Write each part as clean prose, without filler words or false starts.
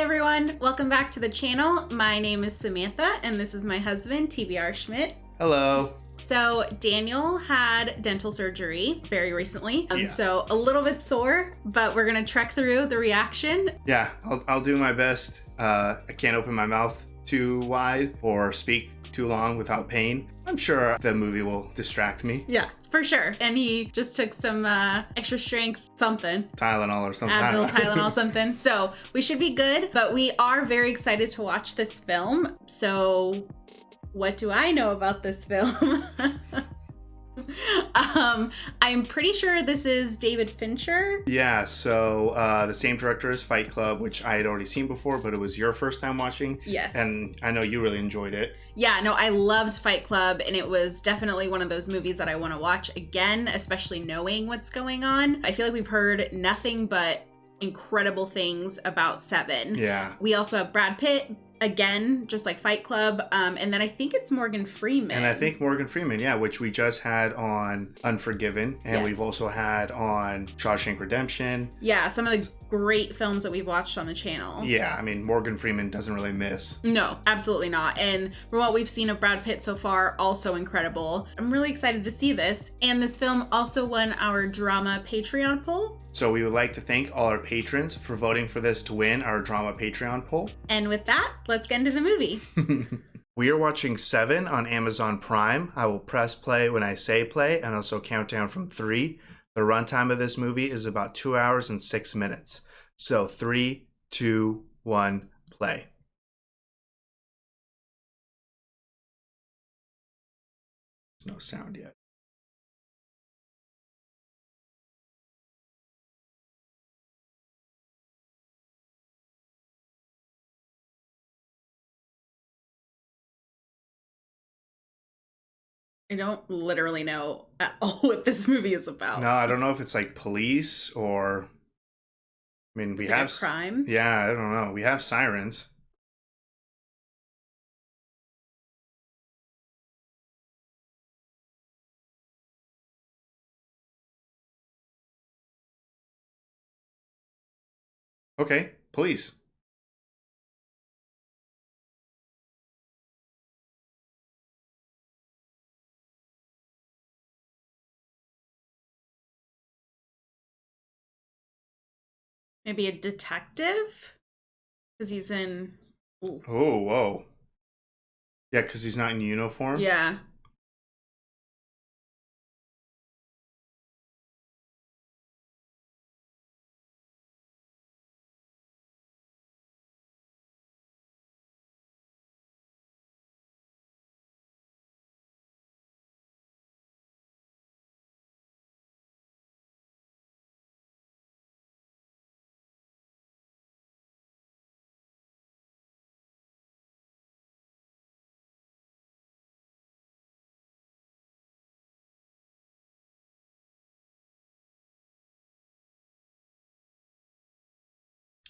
everyone, welcome back to the channel. My name is Samantha and this is my husband, TBR Schmidt. Hello. So Daniel had dental surgery very recently, Yeah. so a little bit sore, but we're gonna trek through the reaction. Yeah, I'll do my best. I can't open my mouth too wide or speak too long without pain. I'm sure the movie will distract me. Yeah, for sure. And he just took some extra strength something. Tylenol or something. Advil, Tylenol, something. So we should be good, but we are very excited to watch this film. So what do I know about this film? I'm pretty sure this is David Fincher. Yeah, so the same director as Fight Club, which I had already seen before, but it was your first time watching. Yes. And I know you really enjoyed it. Yeah, no, I loved Fight Club, and it was definitely one of those movies that I want to watch again, especially knowing what's going on. I feel like we've heard nothing but incredible things about Se7en. Yeah. We also have Brad Pitt, again, just like Fight Club, and then I think it's Morgan Freeman. And I think Morgan Freeman, yeah, which we just had on Unforgiven, and Yes. we've also had on Shawshank Redemption. Yeah, some of the great films that we've watched on the channel. Yeah, I mean, Morgan Freeman doesn't really miss. No, absolutely not. And from what we've seen of Brad Pitt so far, also incredible. I'm really excited to see this. And this film also won our drama Patreon poll. So we would like to thank all our patrons for voting for this to win our drama Patreon poll. And with that, let's get into the movie. We are watching Se7en on Amazon Prime. I will press play when I say play and also count down from 3. The runtime of this movie is about 2 hours and 6 minutes. So 3, 2, 1, play. There's no sound yet. I don't literally know at all what this movie is about. No, I don't know if it's like police or... I mean, we It's like have... a crime? Yeah, I don't know. We have sirens. Okay, police. Maybe a detective? Because he's in... Ooh. Oh, whoa. Yeah, because he's not in uniform? Yeah.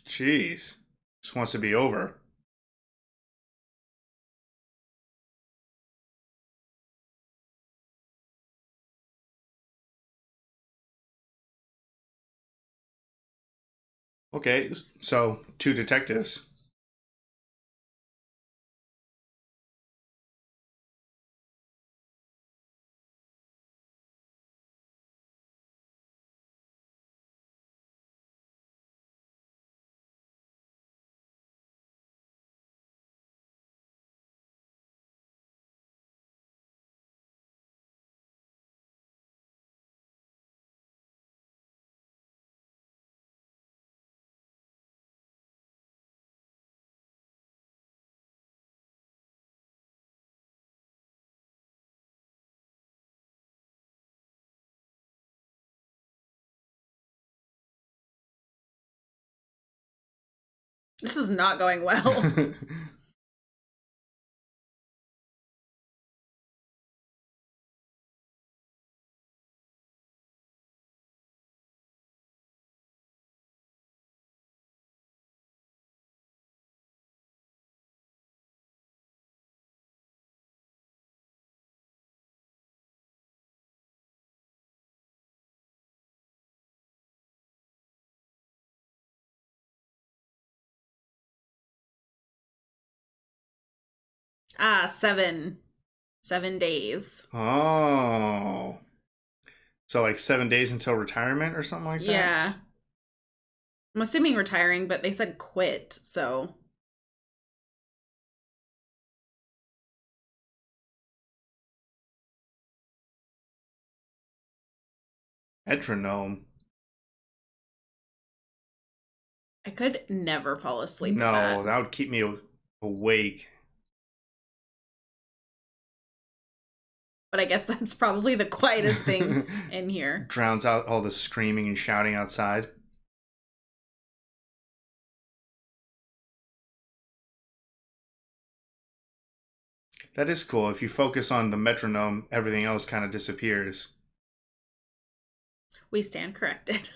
Jeez. Just wants to be over. Okay, so 2 detectives. This is not going well. Ah, 7 days. Oh. So like 7 days until retirement or something like that? Yeah. I'm assuming retiring, but they said quit, so Metronome. I could never fall asleep with No, that. that would keep me awake. But I guess that's probably the quietest thing in here. Drowns out all the screaming and shouting outside. That is cool. If you focus on the metronome, everything else kind of disappears. We stand corrected.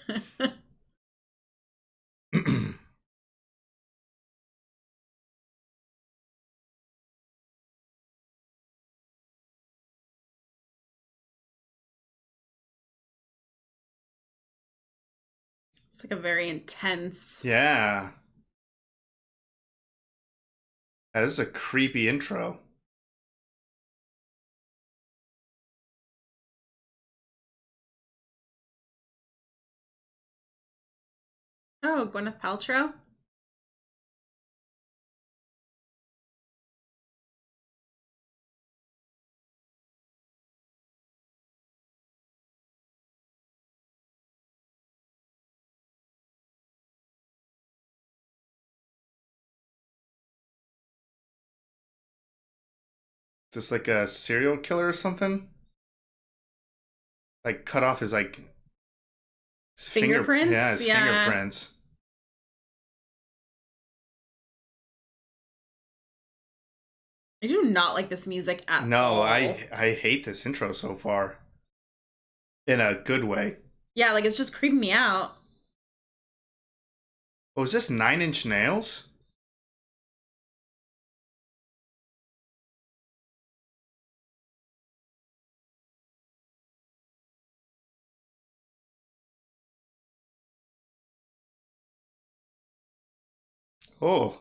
It's like a very intense. Yeah. This is a creepy intro. Oh, Gwyneth Paltrow? Is this like a serial killer or something? Like cut off his like his Fingerprints? his Yeah. fingerprints. I do not like this music at No, all. I hate this intro so far. In a good way. Yeah, like it's just creeping me out. Oh, is this 9 Inch Nails? Oh,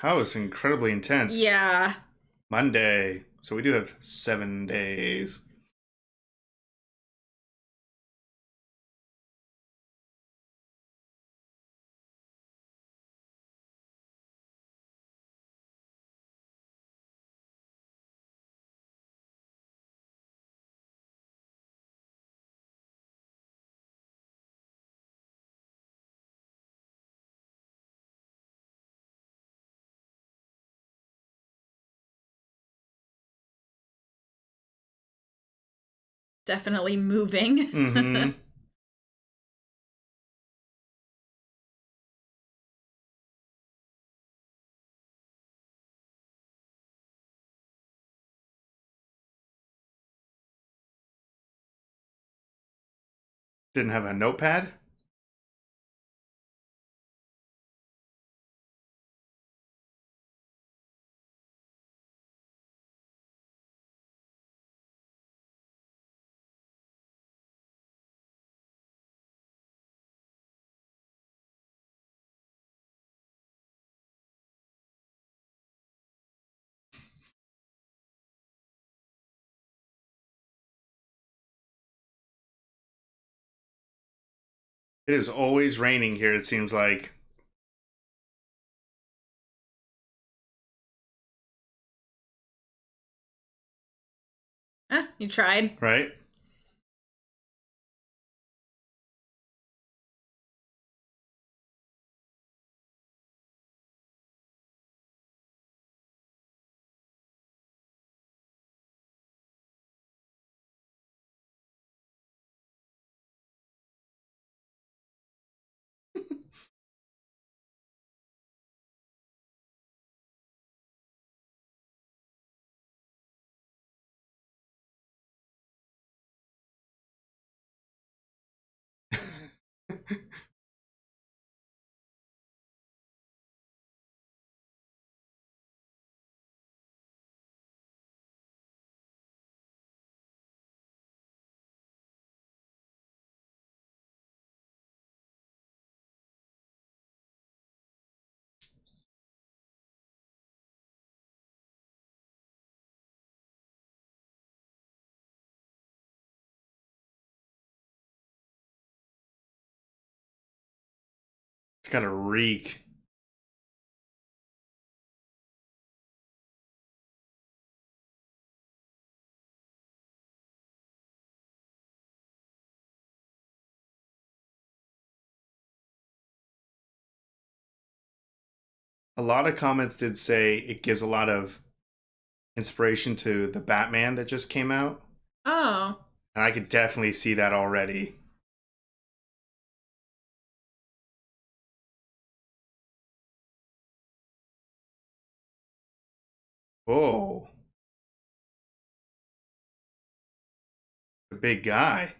that was incredibly intense. Yeah. Monday. So we do have 7 days. Definitely moving. Mm-hmm. Didn't have a notepad? It is always raining here, it seems like. You tried. Right? gotta reek. A lot of comments did say it gives a lot of inspiration to the Batman that just came out. Oh. And I could definitely see that already. Oh, the big guy.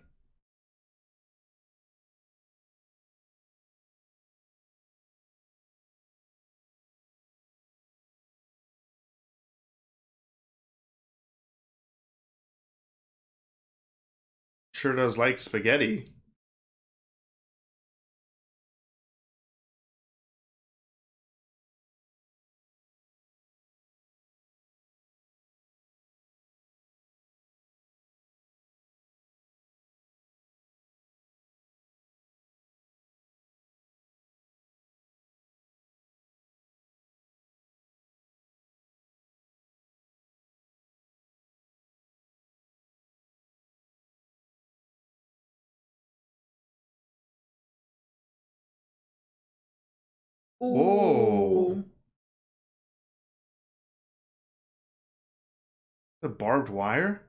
Sure does like spaghetti. Ooh. Oh, the barbed wire?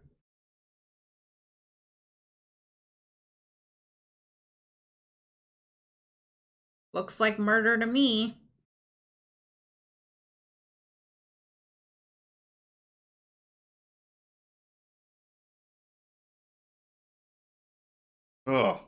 Looks like murder to me. Oh,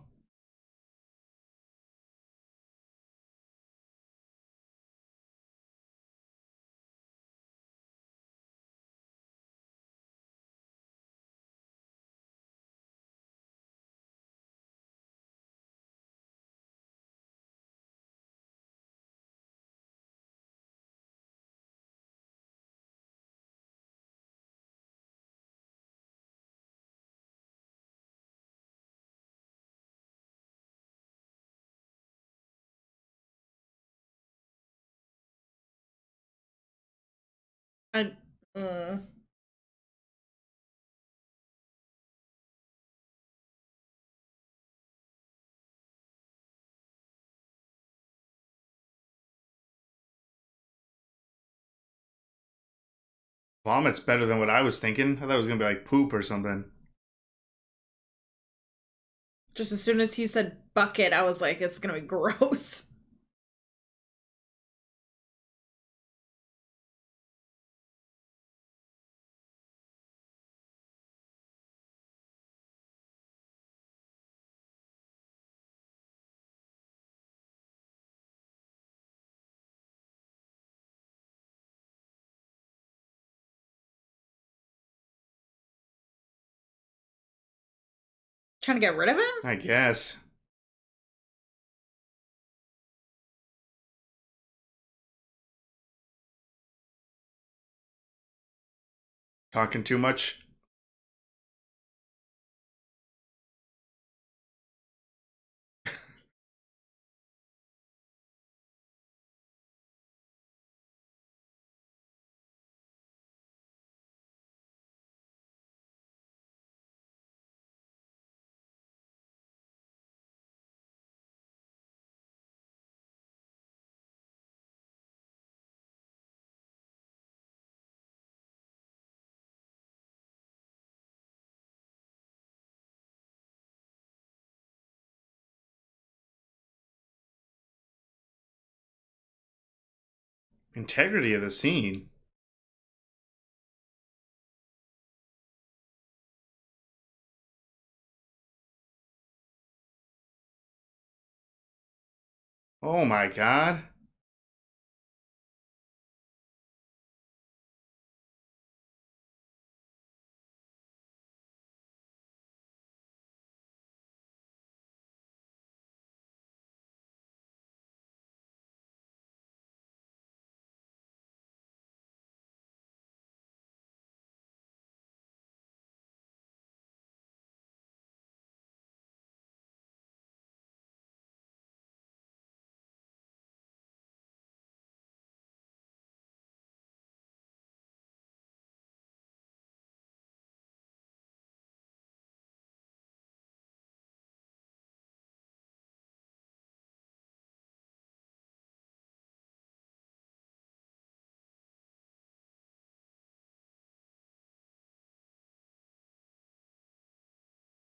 I, mm. vomit's better than what I was thinking. I thought it was gonna be like poop or something. Just as soon as he said bucket, I was like, it's gonna be gross. Trying to get rid of him? I guess. Talking too much. Integrity of the scene. Oh my god.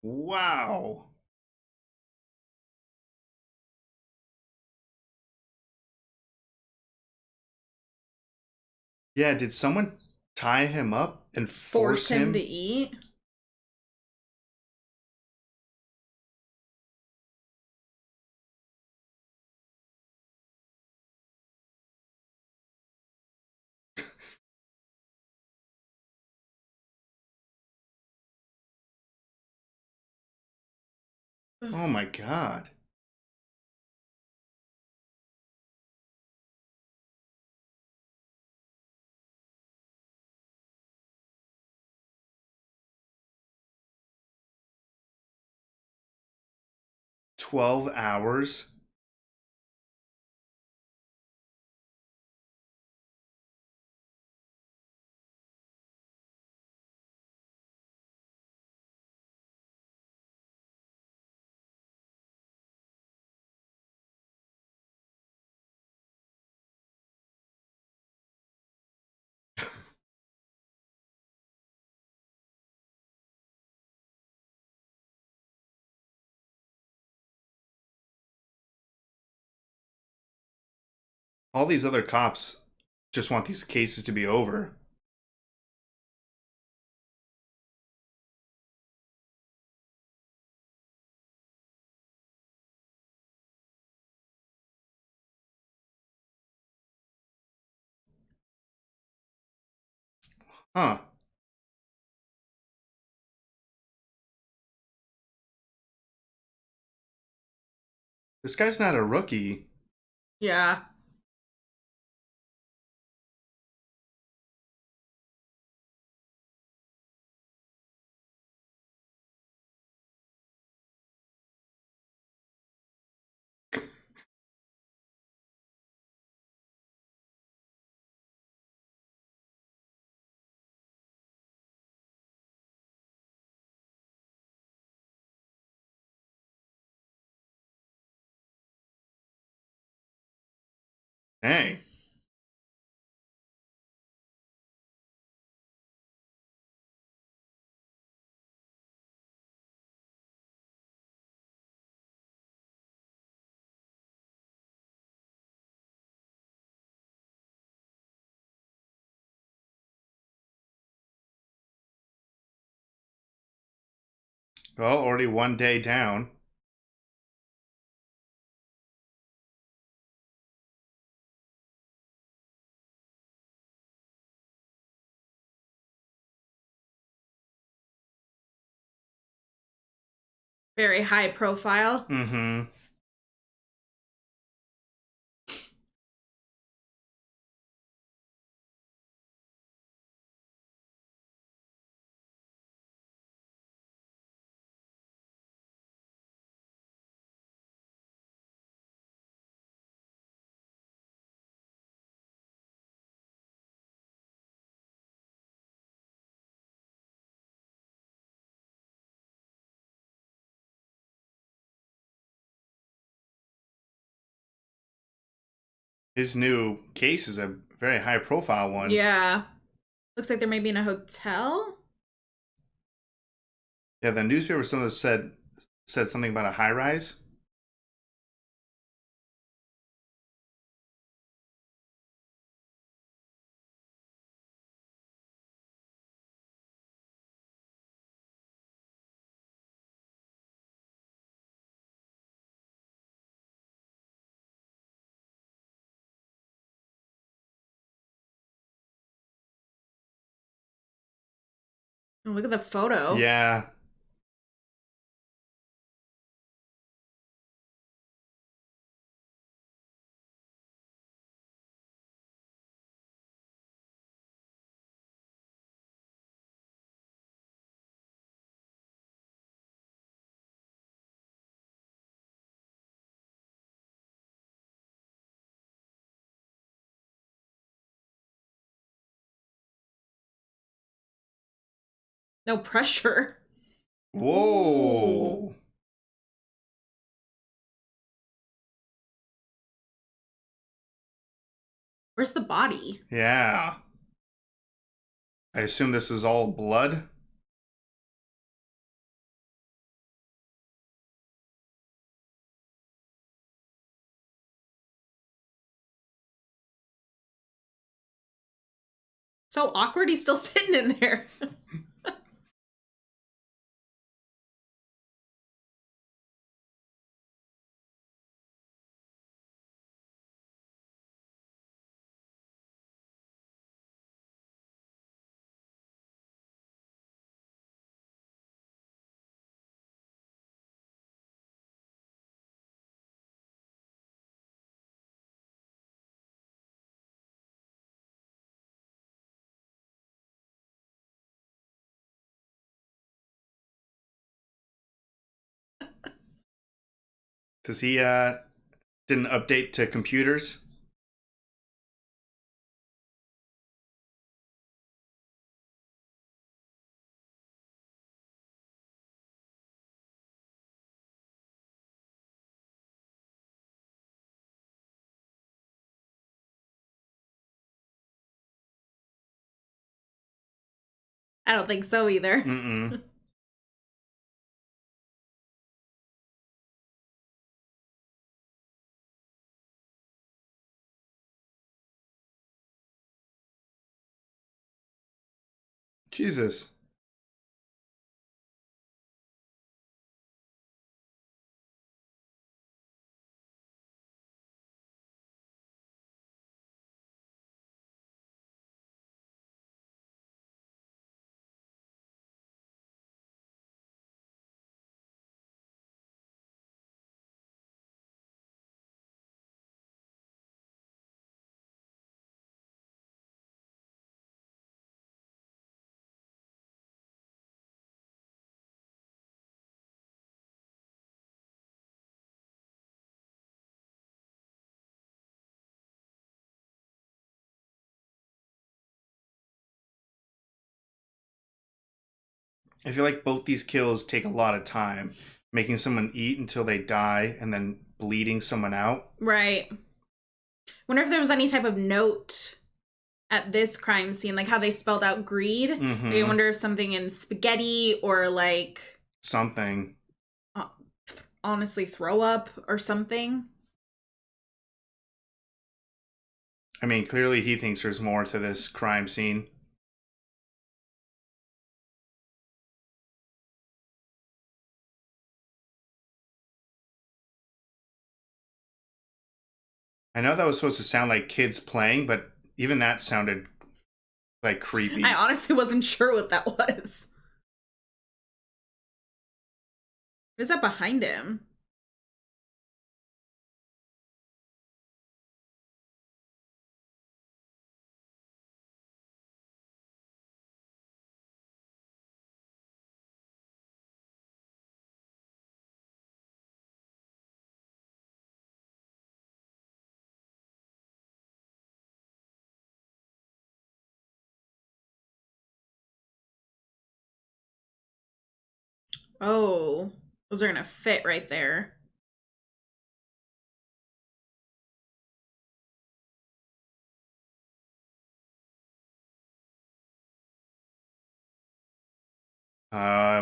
Wow. Yeah, did someone tie him up and Force force him to him? eat. Oh my God. 12 hours? All these other cops just want these cases to be over. Huh. This guy's not a rookie. Yeah. Hey. Well, already one day down. Very high profile. Mm-hmm. His new case is a very high profile one. Yeah. Looks like they're maybe in a hotel. Yeah, the newspaper someone said something about a high rise. Oh, look at the photo. Yeah. No pressure. Ooh. Whoa. Where's the body? Yeah. I assume this is all blood. So awkward, he's still sitting in there. Does he didn't update to computers? I don't think so either. Mm-mm. Jesus. I feel like both these kills take a lot of time. Making someone eat until they die and then bleeding someone out. Right. Wonder if there was any type of note at this crime scene, like how they spelled out greed. Mm-hmm. I wonder if something in spaghetti or like Something. honestly throw up or something. I mean, clearly he thinks there's more to this crime scene. I know that was supposed to sound like kids playing, but even that sounded like creepy. I honestly wasn't sure what that was. What is that behind him? Oh, those are gonna fit right there.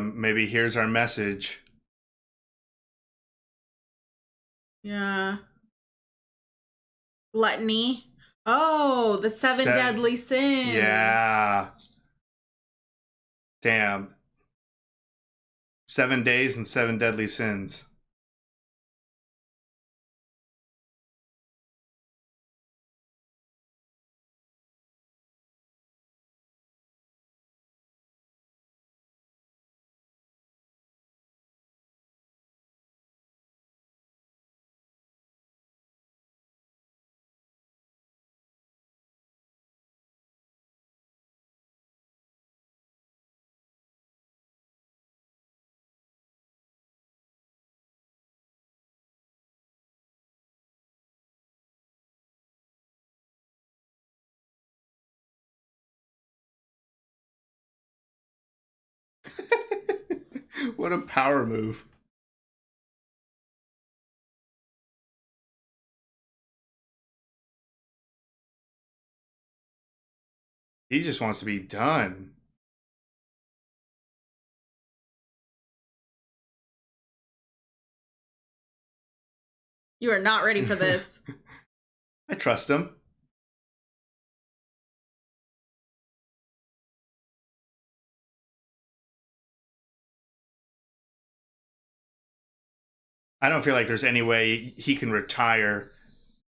Maybe here's our message. Yeah. Gluttony. Oh, the seven deadly sins. Yeah. Damn. 7 days and 7 deadly sins. What a power move. He just wants to be done. You are not ready for this. I trust him. I don't feel like there's any way he can retire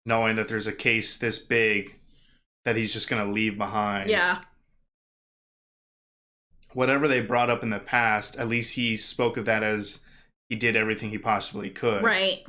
knowing that there's a case this big that he's just going to leave behind. Yeah. Whatever they brought up in the past, at least he spoke of that as he did everything he possibly could. Right.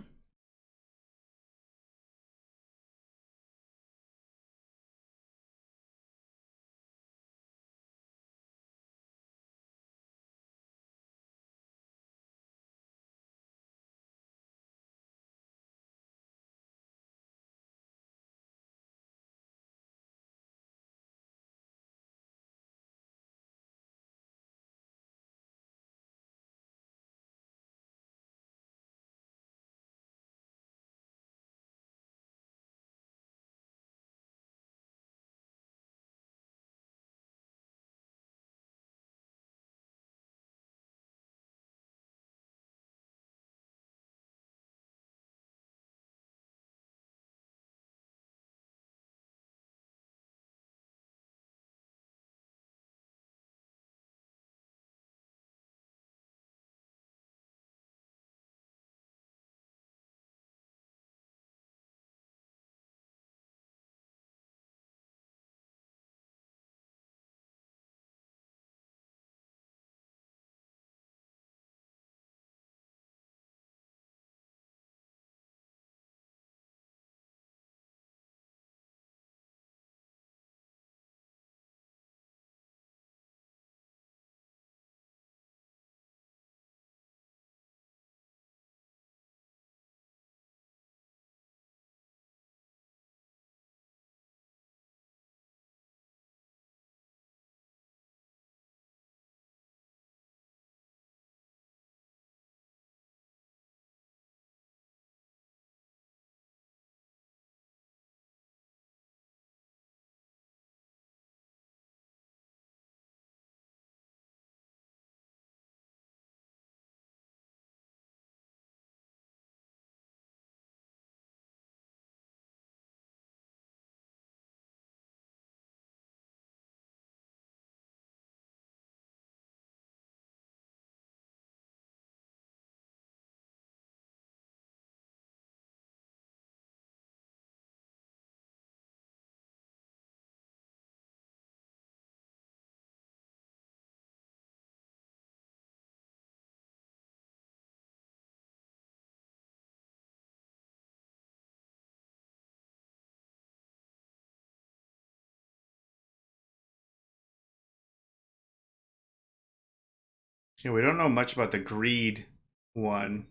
Yeah, we don't know much about the greed one.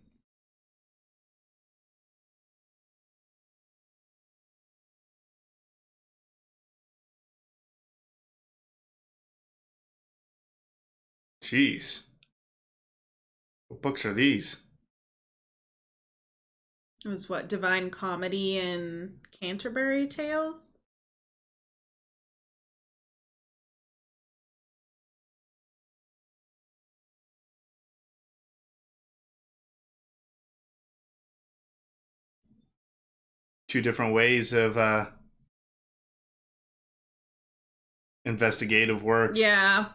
Jeez. What books are these? It was what, Divine Comedy and Canterbury Tales? Two different ways of investigative work. Yeah.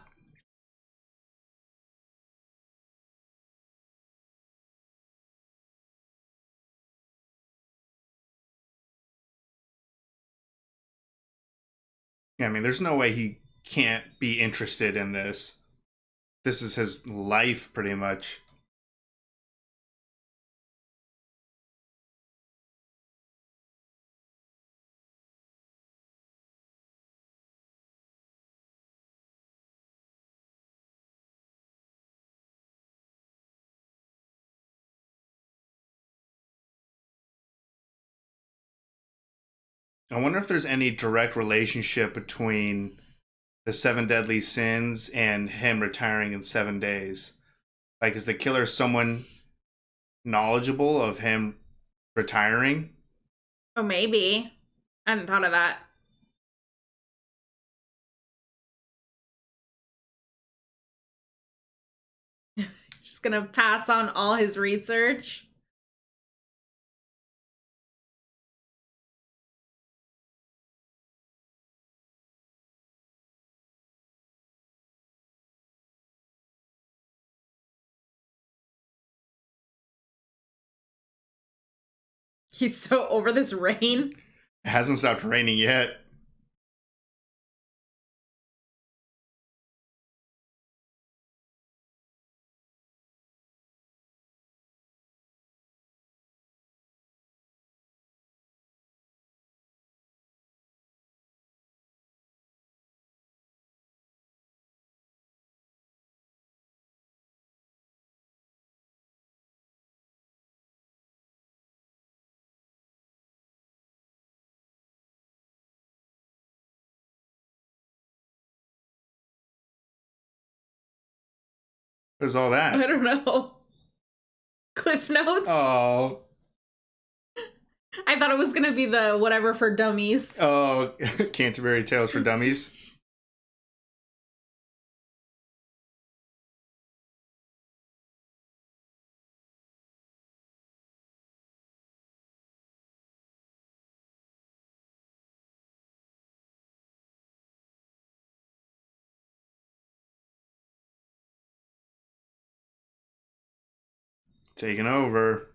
Yeah, I mean, there's no way he can't be interested in this. This is his life, pretty much. I wonder if there's any direct relationship between the seven deadly sins and him retiring in 7 days. Like, is the killer someone knowledgeable of him retiring? Oh, maybe. I hadn't thought of that. Just gonna pass on all his research. He's so over this rain. It hasn't stopped raining yet. What is all I that? don't know. Cliff notes. Oh. I thought it was gonna be the whatever for dummies. Oh, Canterbury Tales for Dummies. Taking over.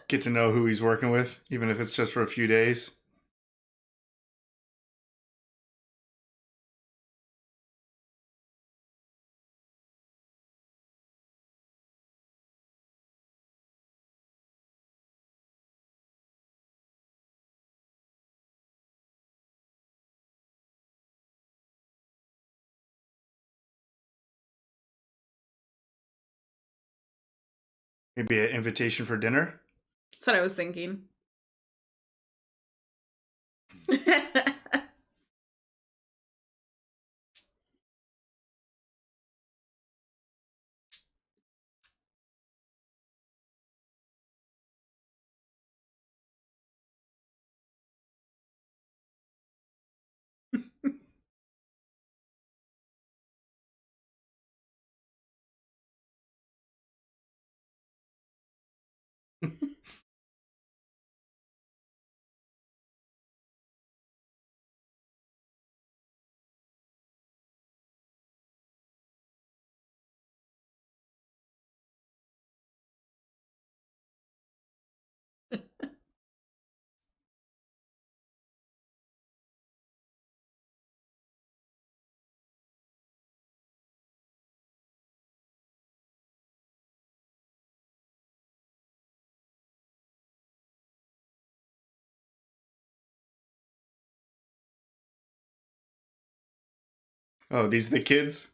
Get to know who he's working with, even if it's just for a few days. Maybe an invitation for dinner. That's what I was thinking. Oh, these are the kids?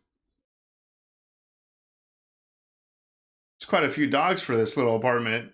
It's quite a few dogs for this little apartment.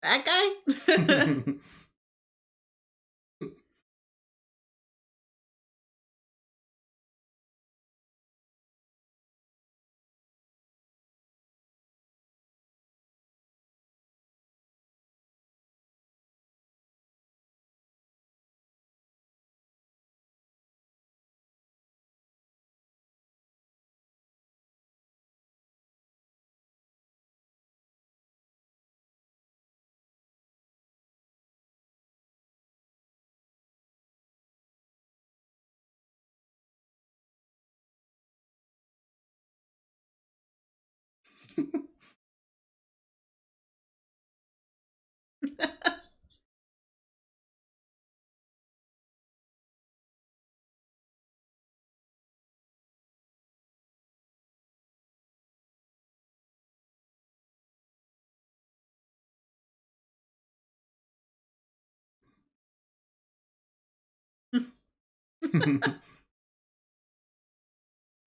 That guy?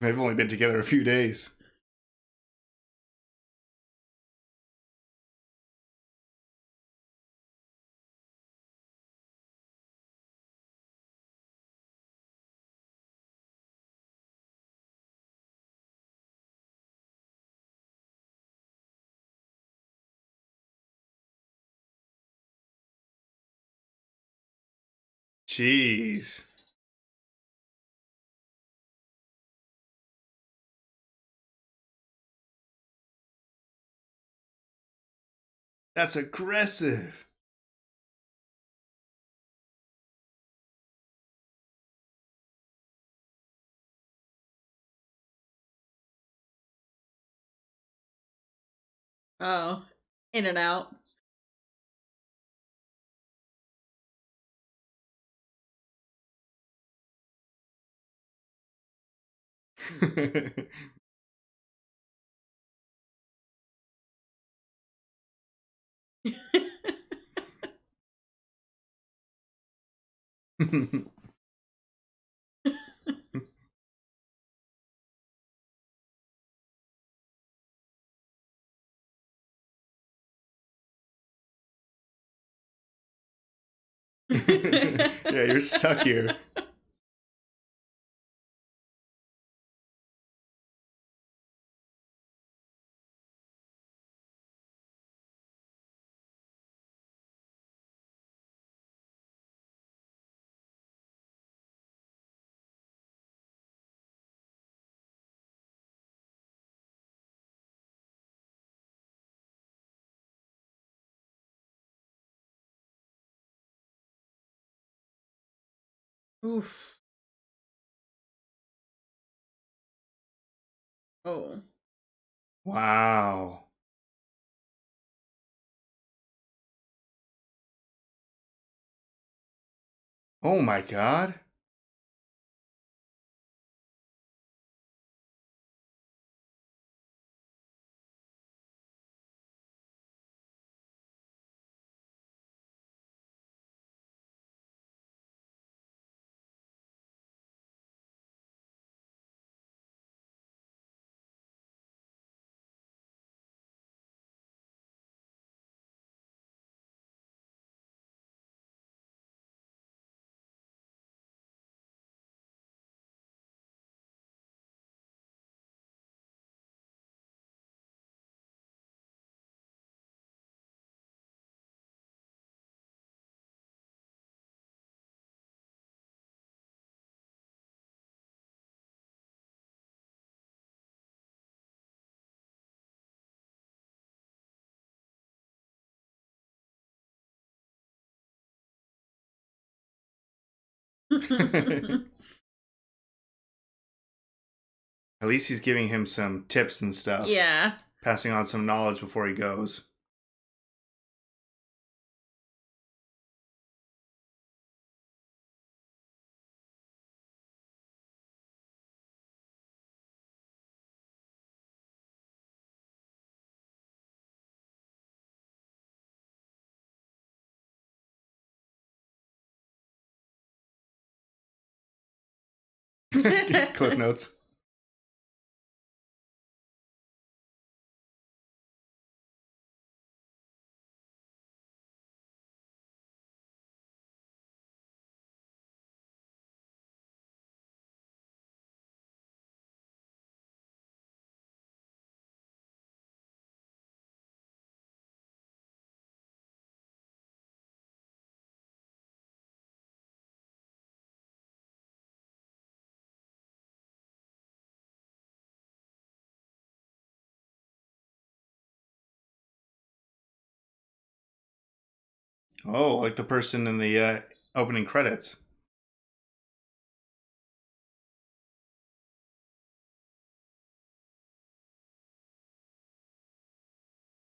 They've only been together a few days. Jeez. That's aggressive. Oh, in and out. Yeah, you're stuck here. Oof. Oh. Wow. Oh my god. At least he's giving him some tips and stuff. Yeah. Passing on some knowledge before he goes. Cliff notes. Oh, like the person in the opening credits.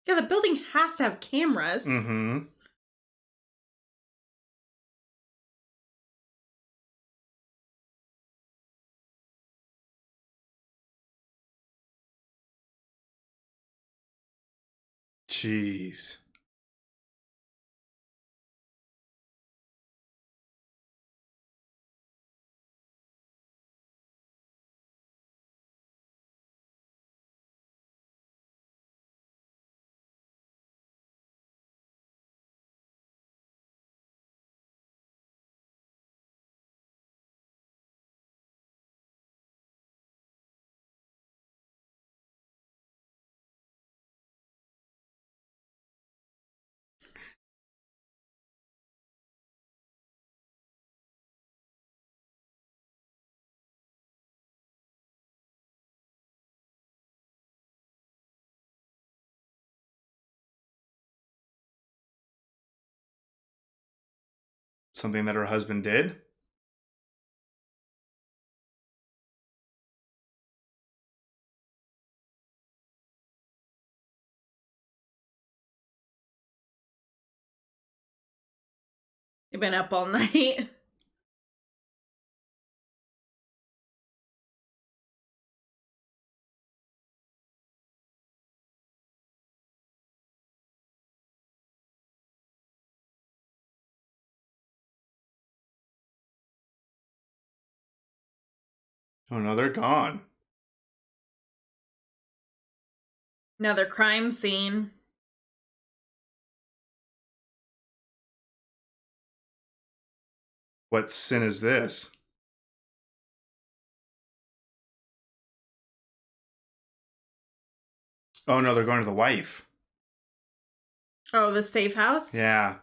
Yeah, the building has to have cameras. Mm-hmm. Jeez. Something that her husband did? They've been up all night. Oh no, they're gone. Another crime scene. What sin is this? Oh no, they're going to the wife. Oh, the safe house? Yeah.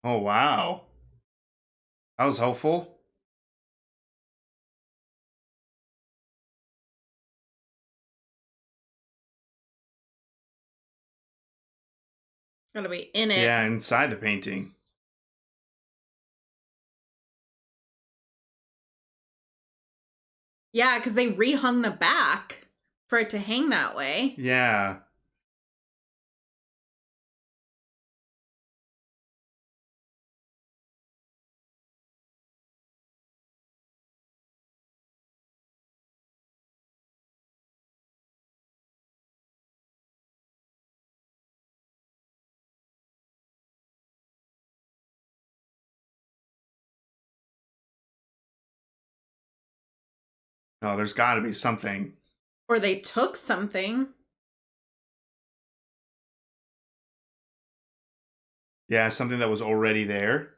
Oh wow. That was helpful. Gotta be in it. Yeah, inside the painting. Yeah, because they rehung the back for it to hang that way. Yeah. Oh, there's got to be something. Or they took something. Yeah, something that was already there.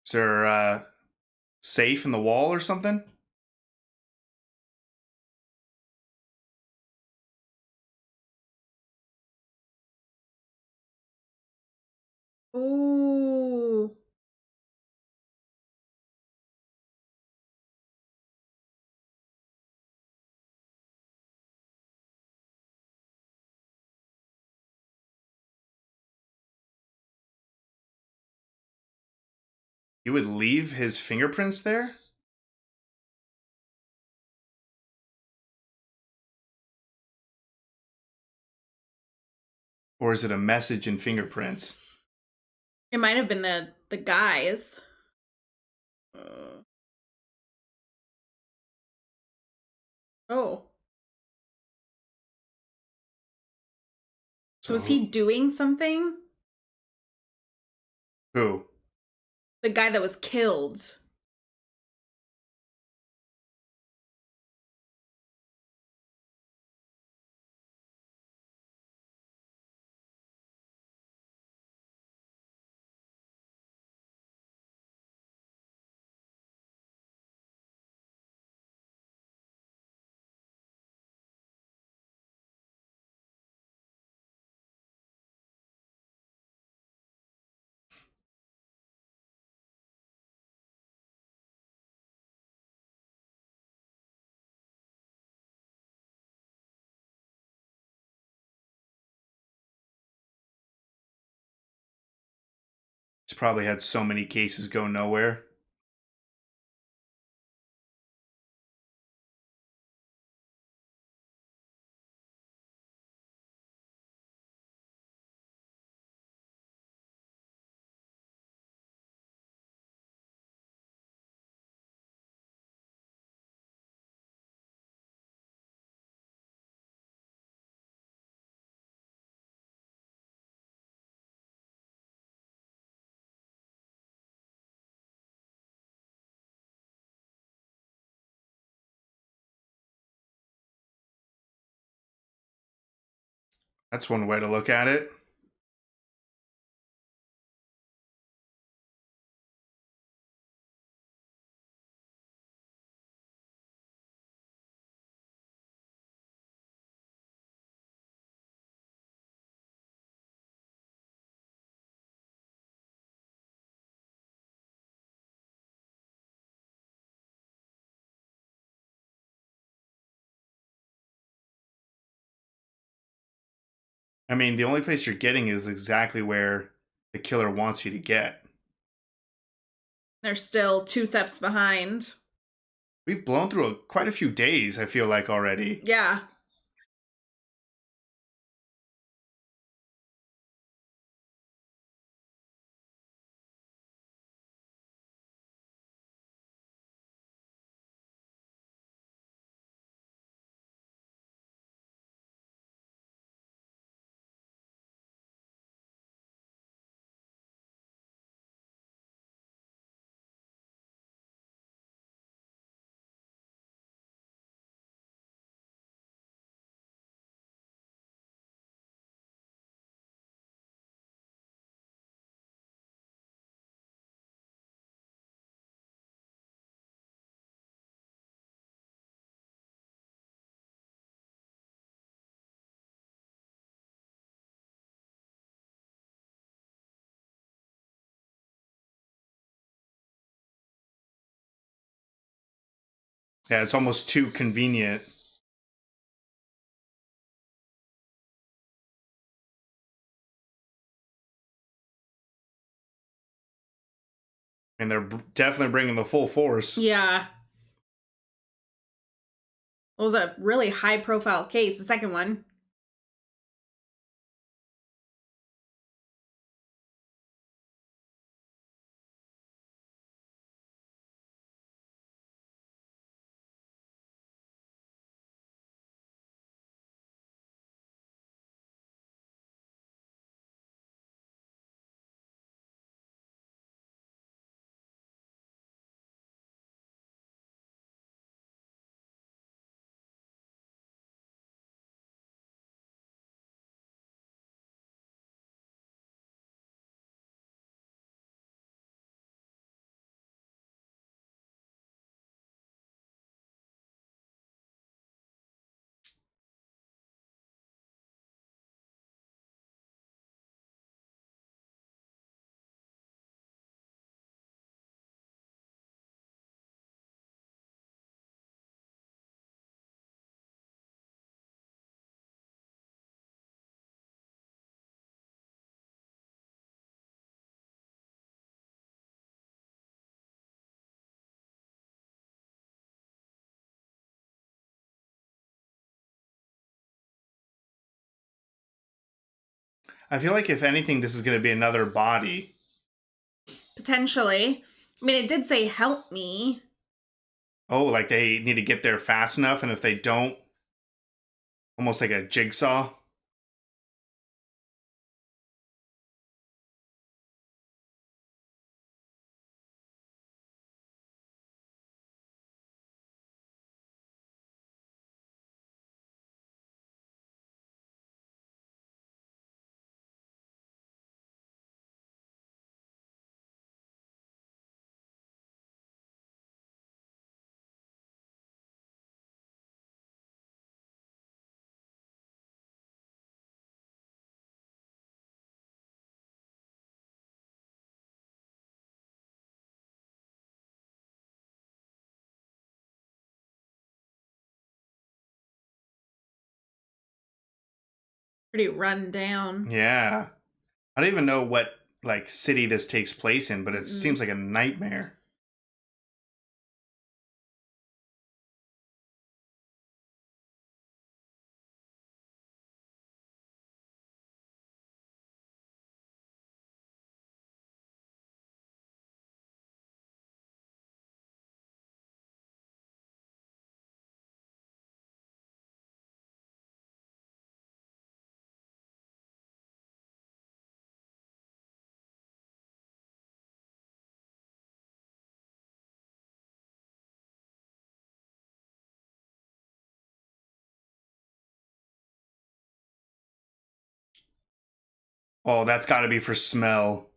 Is there a safe in the wall or something? Ooh. You would leave his fingerprints there? Or is it a message in fingerprints? It might have been the guys. Oh. So was he doing something? Who? The guy that was killed. He's probably had so many cases go nowhere. That's one way to look at it. I mean, the only place you're getting is exactly where the killer wants you to get. They're still 2 steps behind. We've blown through quite a few days, I feel like, already. Yeah. Yeah, it's almost too convenient. And they're definitely bringing the full force. Yeah. It was a really high profile case, the second one. I feel like if anything, this is going to be another body. Potentially. I mean, it did say help me. Oh, like they need to get there fast enough, and if they don't, almost like a jigsaw. Pretty run down. Yeah. I don't even know what like city this takes place in, but it Mm-mm. seems like a nightmare. Oh, that's got to be for smell.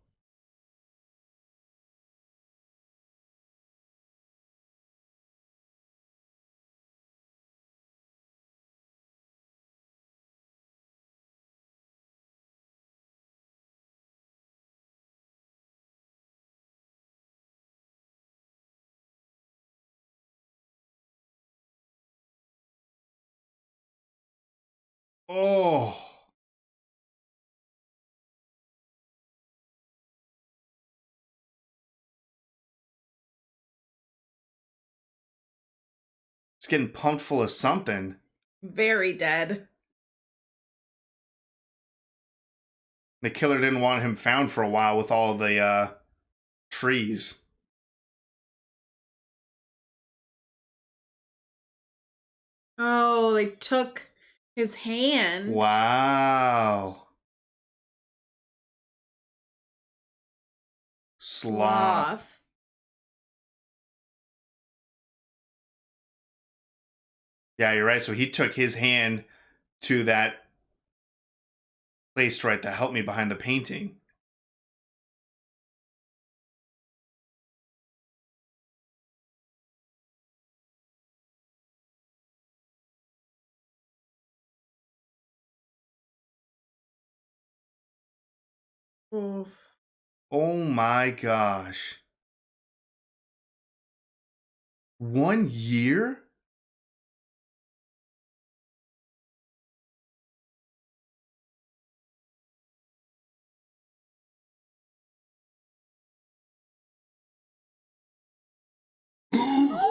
Oh, it's getting pumped full of something. Very dead. The killer didn't want him found for a while with all the trees. Oh, they took his hand. Wow. Sloth. Sloth. Yeah, you're right. So he took his hand to that place right to help me behind the painting. Oof. Oh my gosh. 1 year?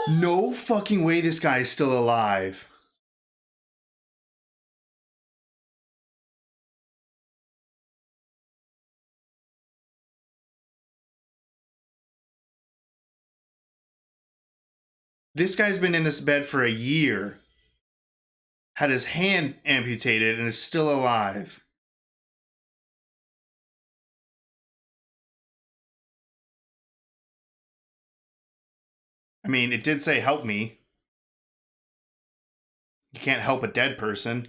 No fucking way this guy is still alive. This guy's been in this bed for a year, had his hand amputated, and is still alive. I mean, it did say help me. You can't help a dead person.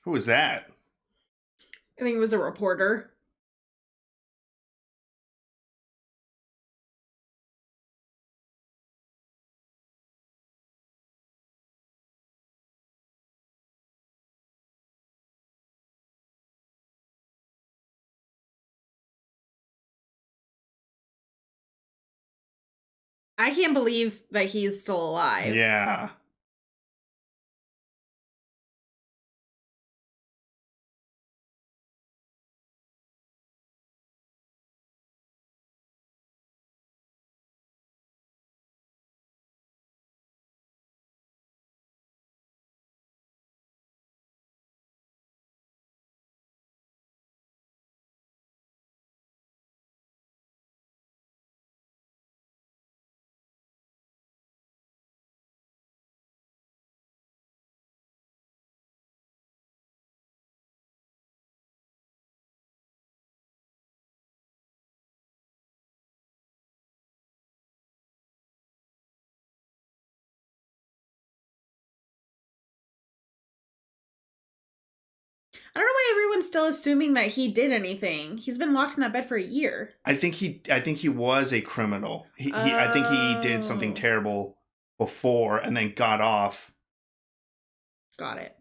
Who was that? I think it was a reporter. I can't believe that he's still alive. Yeah. I don't know why everyone's still assuming that he did anything. He's been locked in that bed for a year. I think he was a criminal. I think he did something Oh. terrible before and then got off. Got it.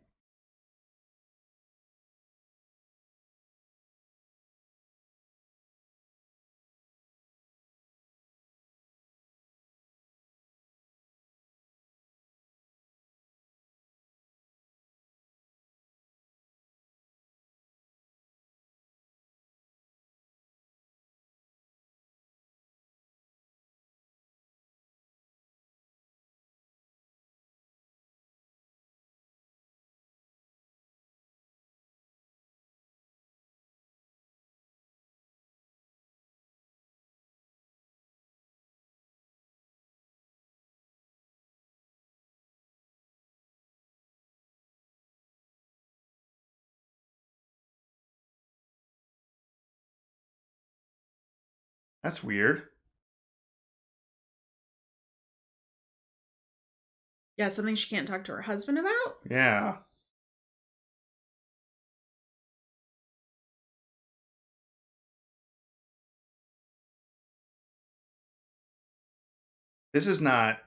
That's weird. Yeah, something she can't talk to her husband about? Yeah. This is not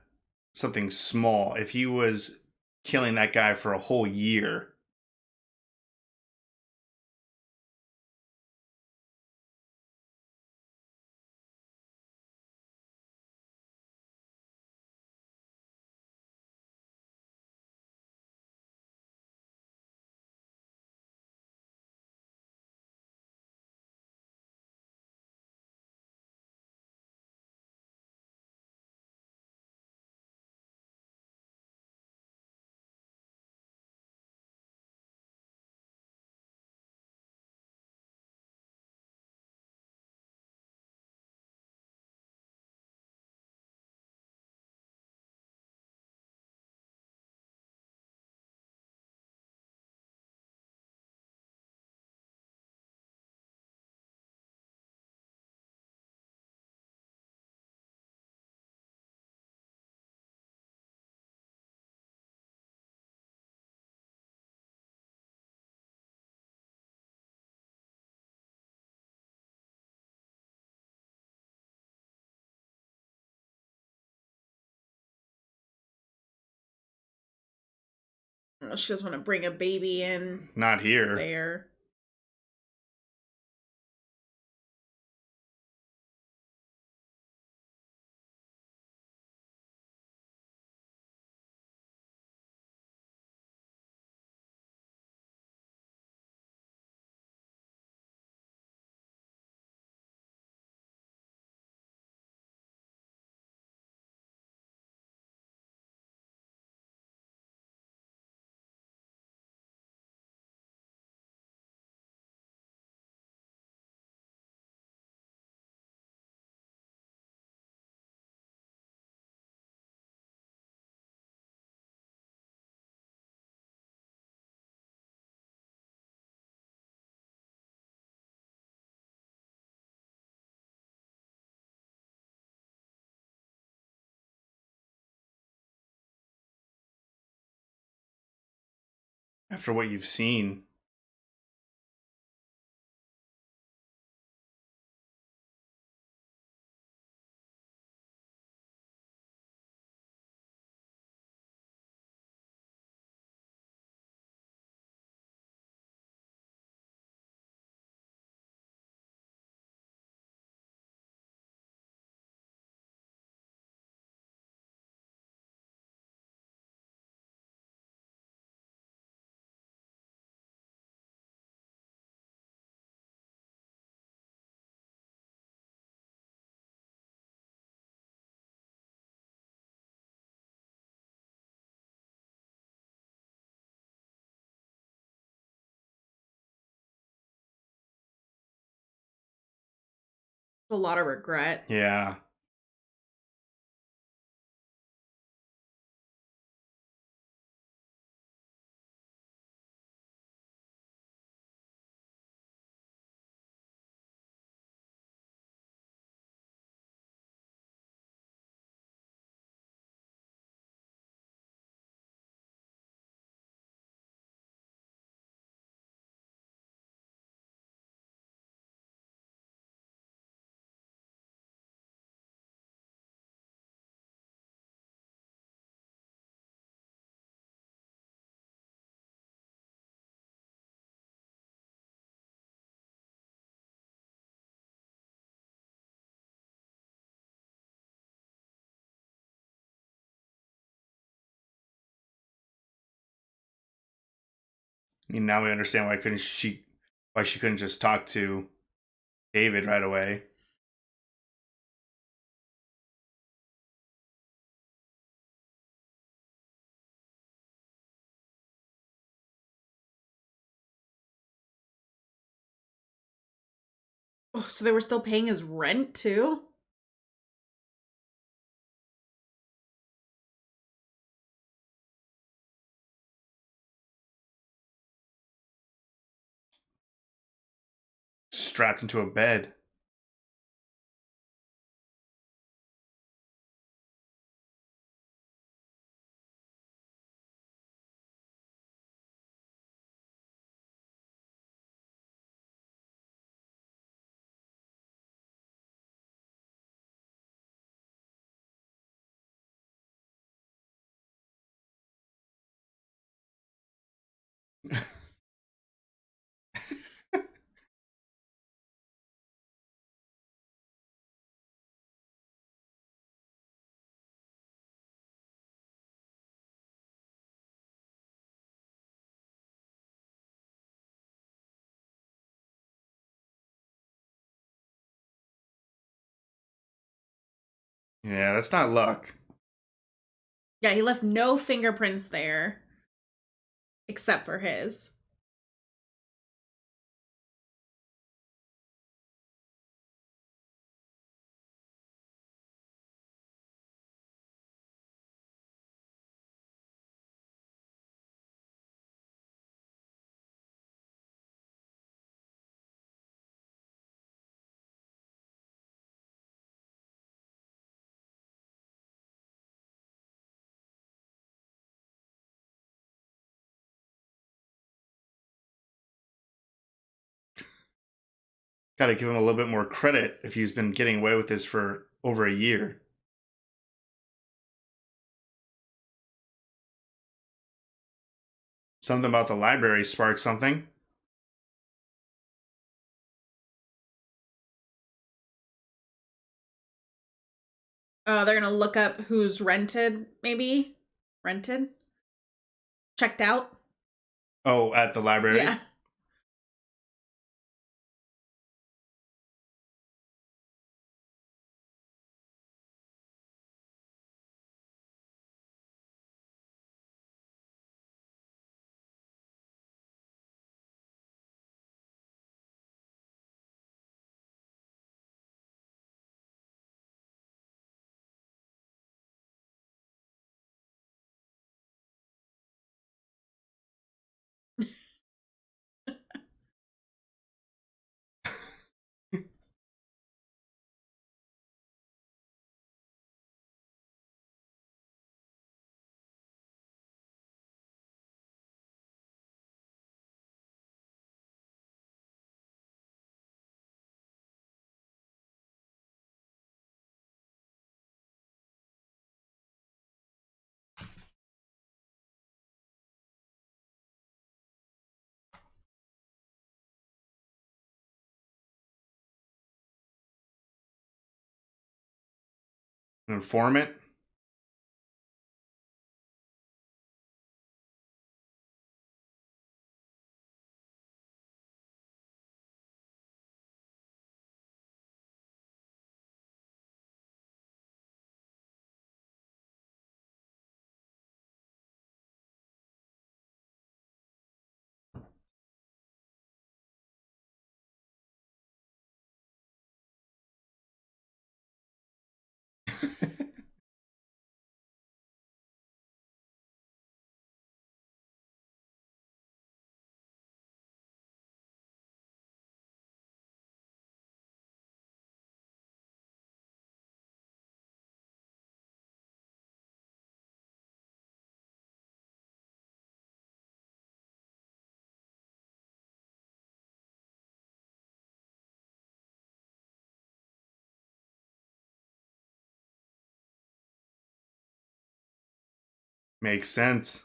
something small. If he was killing that guy for a whole year, Oh, she doesn't want to bring a baby in not here. there. After what you've seen, a lot of regret. Yeah. I mean, now we understand why she couldn't just talk to David right away. Oh, so they were still paying his rent too? Strapped into a bed. Yeah, that's not luck. Yeah, he left no fingerprints there except for his. Got to give him a little bit more credit if he's been getting away with this for over a year. Something about the library sparked something. They're gonna look up who's rented, maybe? Rented? Checked out? Oh, at the library? Yeah. Informant? Makes sense.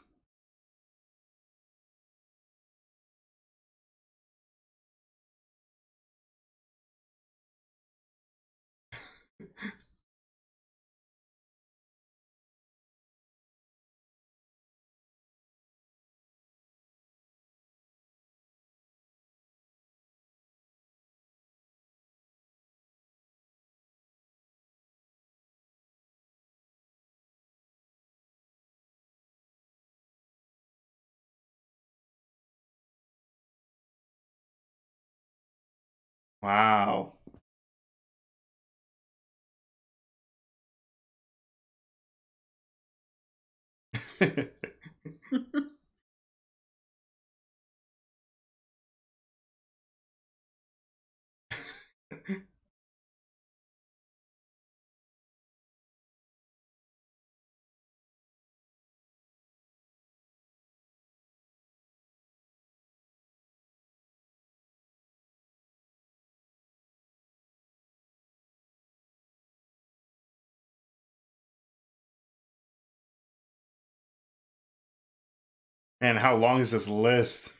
Wow. And how long is this list?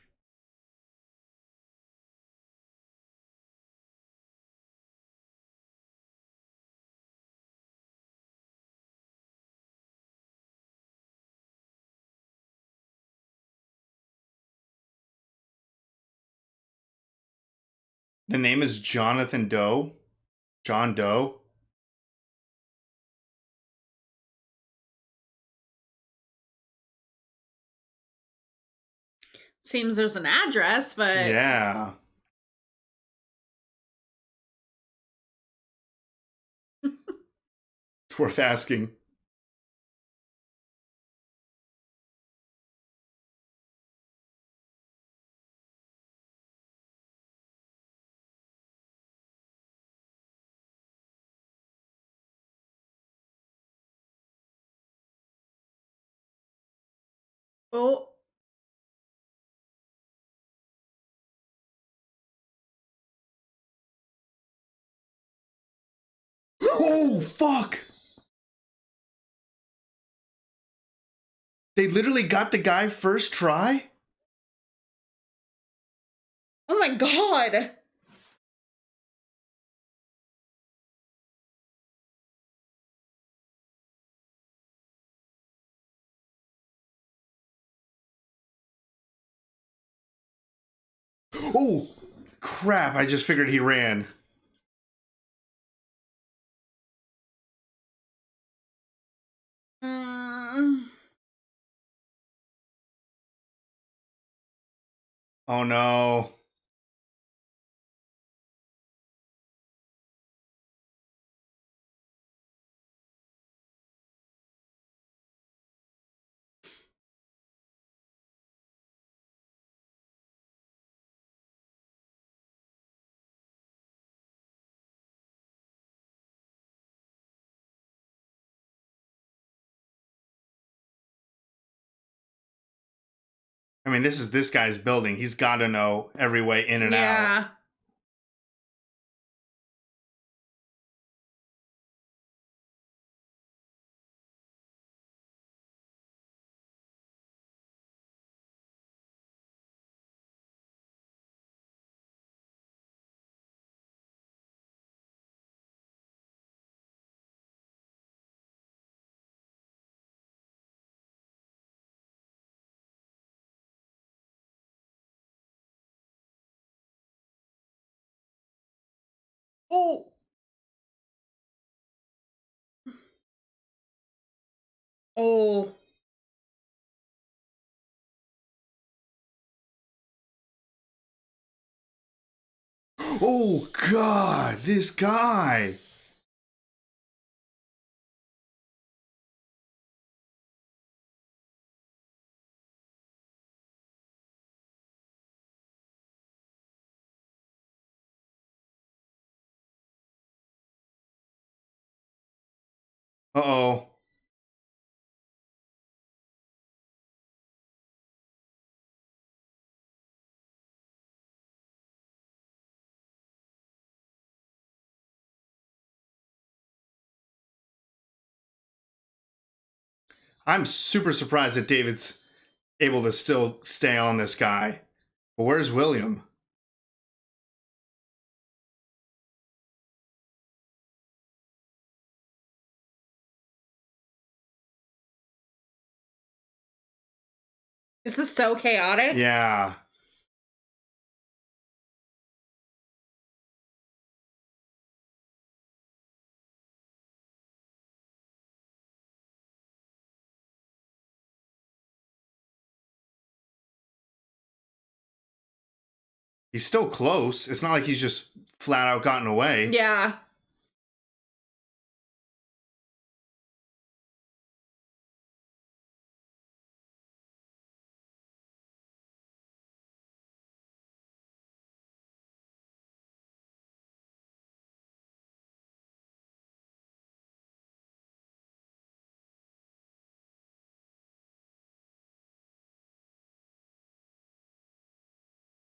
The name is Jonathan Doe. John Doe. Seems there's an address, but Yeah. It's worth asking. oh, Oh, fuck! They literally got the guy first try? oh my god. Oh, crap. I just figured he ran. Mm. Oh, no. I mean, this is this guy's building. He's got to know every way in and out. Yeah. Oh. Oh. Oh, God. This guy. Uh-oh. I'm super surprised that David's able to still stay on this guy. But where's William? This is so chaotic. Yeah. He's still close. It's not like he's just flat out gotten away. Yeah.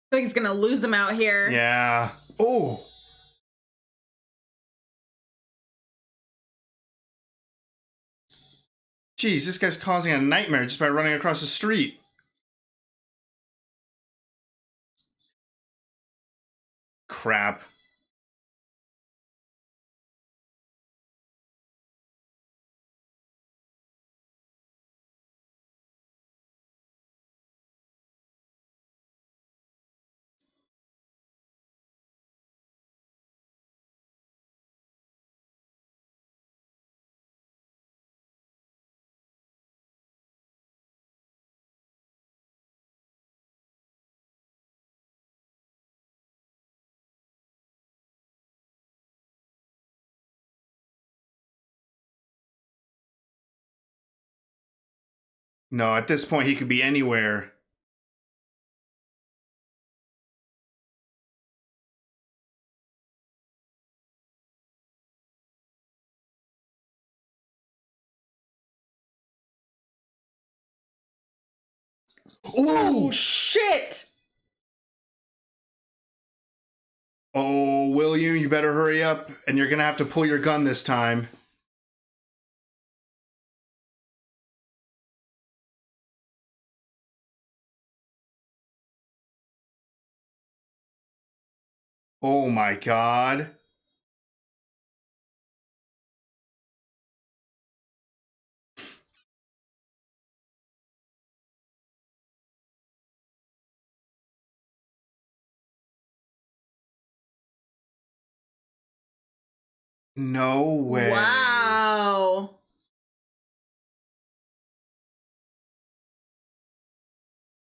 I think he's gonna lose him out here. Yeah. Oh. Jeez, this guy's causing a nightmare just by running across the street. Crap. No, at this point he could be anywhere. Oh shit! Oh, William, you better hurry up, and you're gonna have to pull your gun this time. Oh my god. No way. Wow.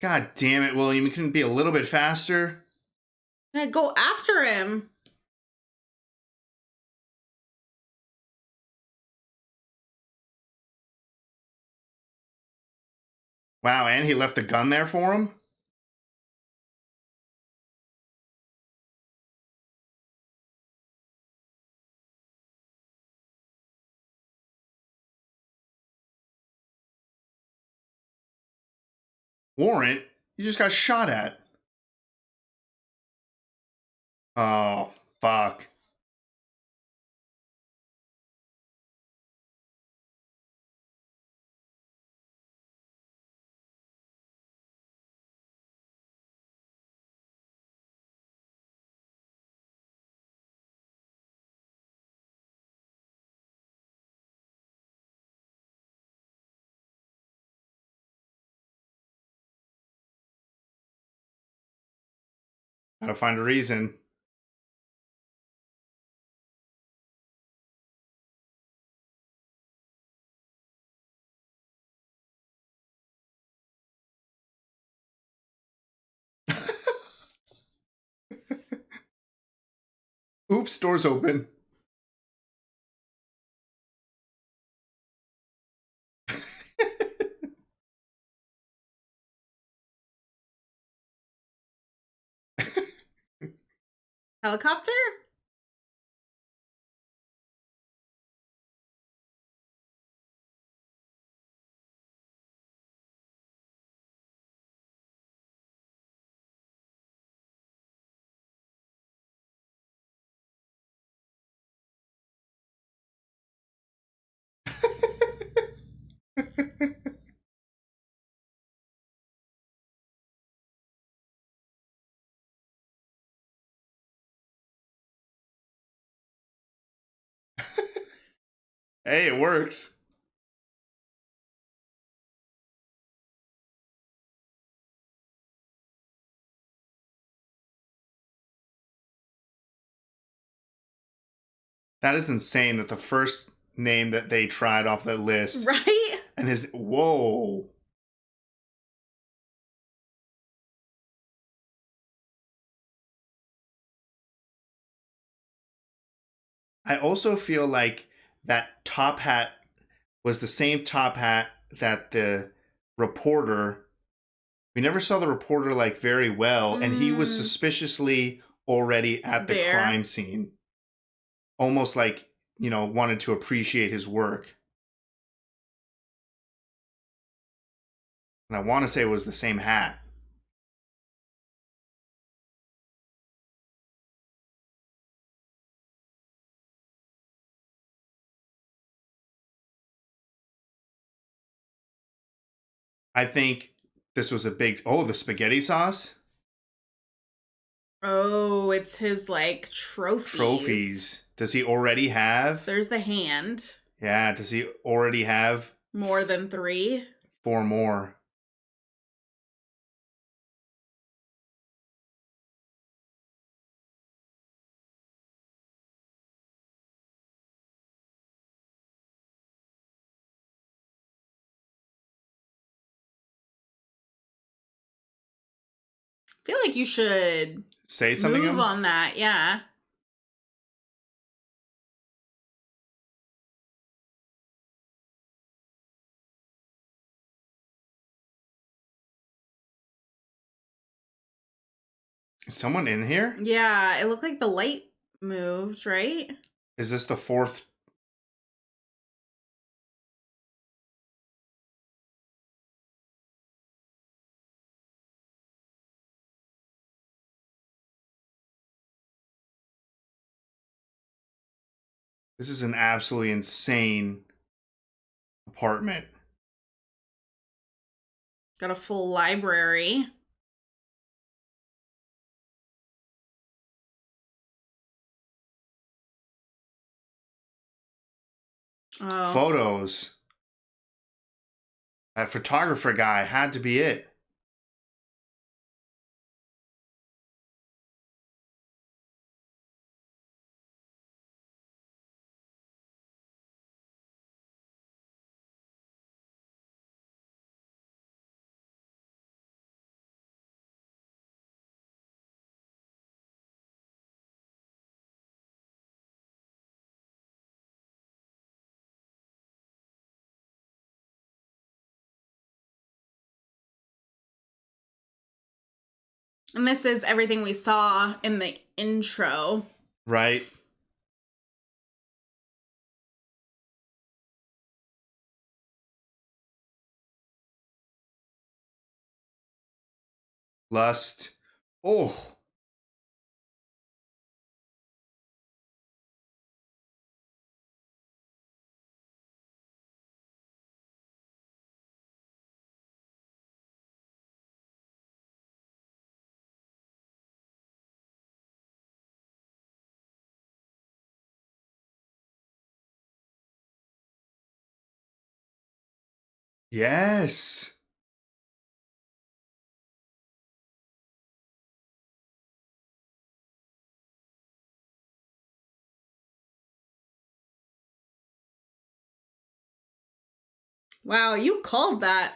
God damn it, William. You couldn't be a little bit faster? Yeah, go after him. Wow, and he left the gun there for him? Warrant? You just got shot at. Oh, fuck. Gotta find a reason. Oops, door's open. Helicopter? Hey, it works. That is insane that the first name that they tried off the list Right? and his whoa. I also feel like that top hat was the same top hat that the reporter, we never saw the reporter like very well, and he was suspiciously already at the There. crime scene. Almost like, wanted to appreciate his work. And I want to say it was the same hat. I think this was a big. Oh, the spaghetti sauce? Oh, it's his like Trophies. Does he already have? There's the hand. Yeah, does he already have More than 3? 4 more? I feel like you should Say something. move on that. Yeah. Is someone in here? Yeah, it looked like the light moved, right? Is this the 4th? This is an absolutely insane apartment. Got a full library. Oh. Photos. That photographer guy had to be it. And this is everything we saw in the intro. Right? Lust. Oh. Yes. Wow, you called that.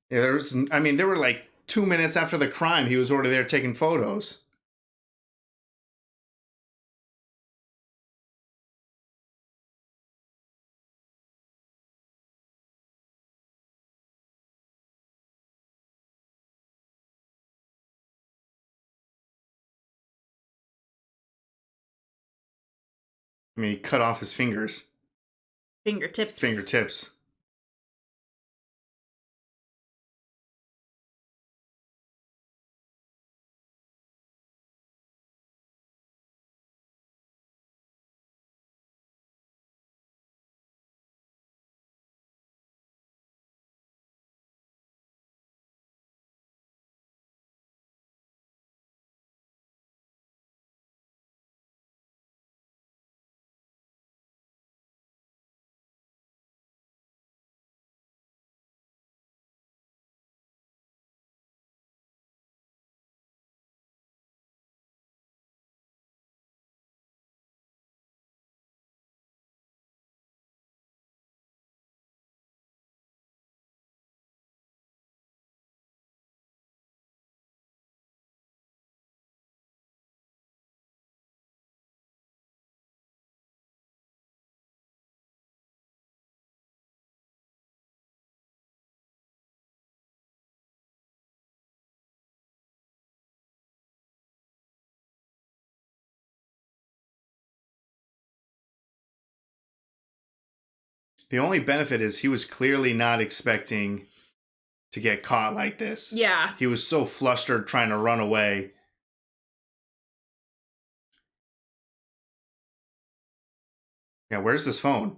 Yeah, there were like 2 minutes after the crime, he was already there taking photos. I mean, he cut off his fingers. Fingertips. The only benefit is he was clearly not expecting to get caught like this. Yeah. He was so flustered trying to run away. Yeah, where's this phone?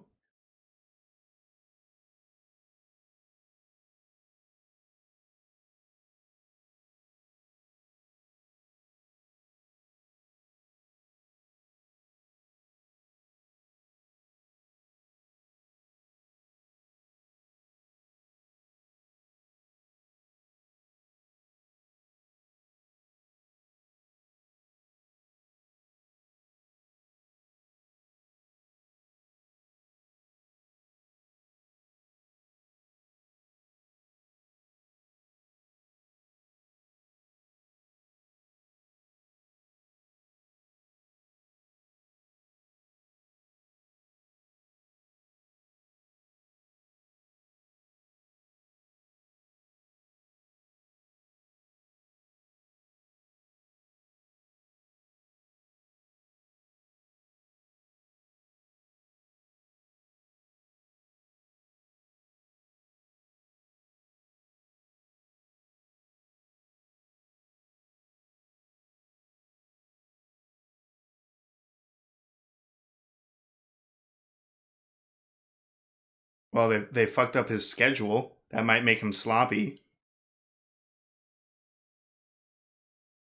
Well, they fucked up his schedule. That might make him sloppy.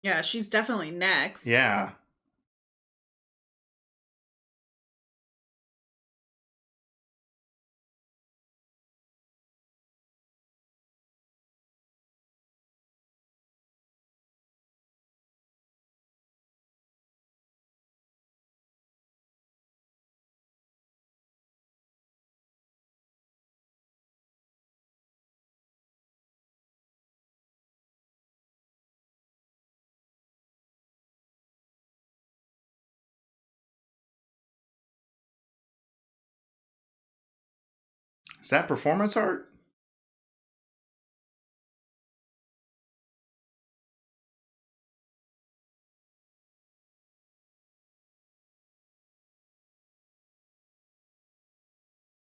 Yeah, she's definitely next. Yeah. Is that performance art?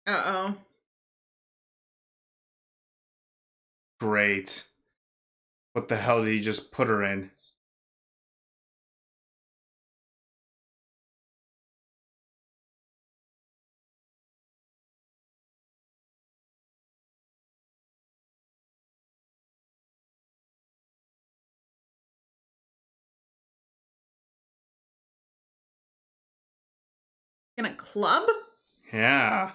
Uh-oh. Great. What the hell did he just put her in? In a club? Yeah.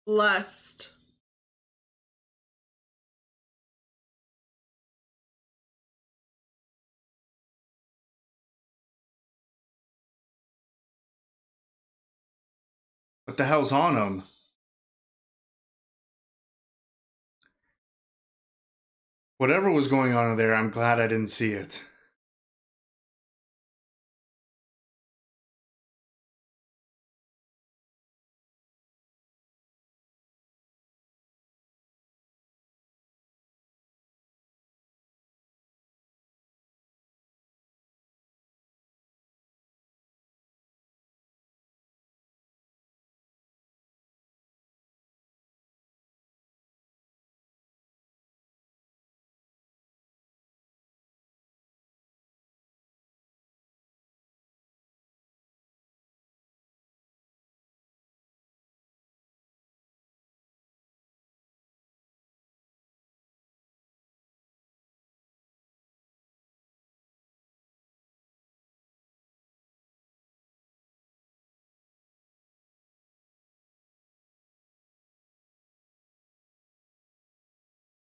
Lust. What the hell's on him? Whatever was going on in there, I'm glad I didn't see it.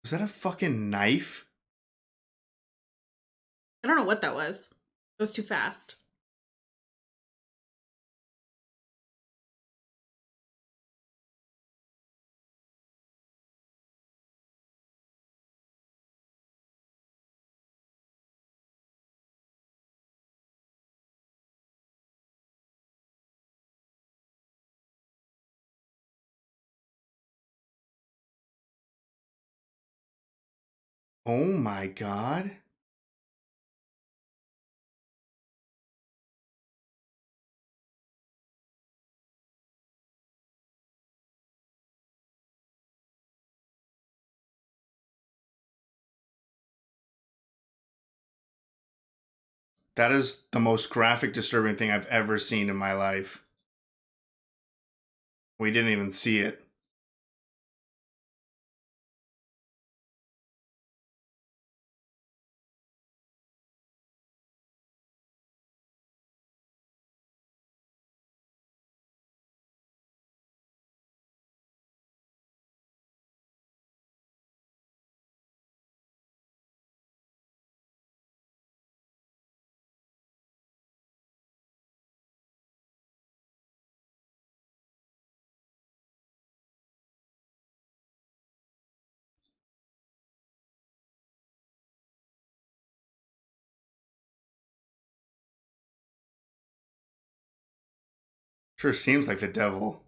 Was that a fucking knife? I don't know what that was. It was too fast. Oh my god. That is the most graphic, disturbing thing I've ever seen in my life. We didn't even see it. Sure seems like the devil.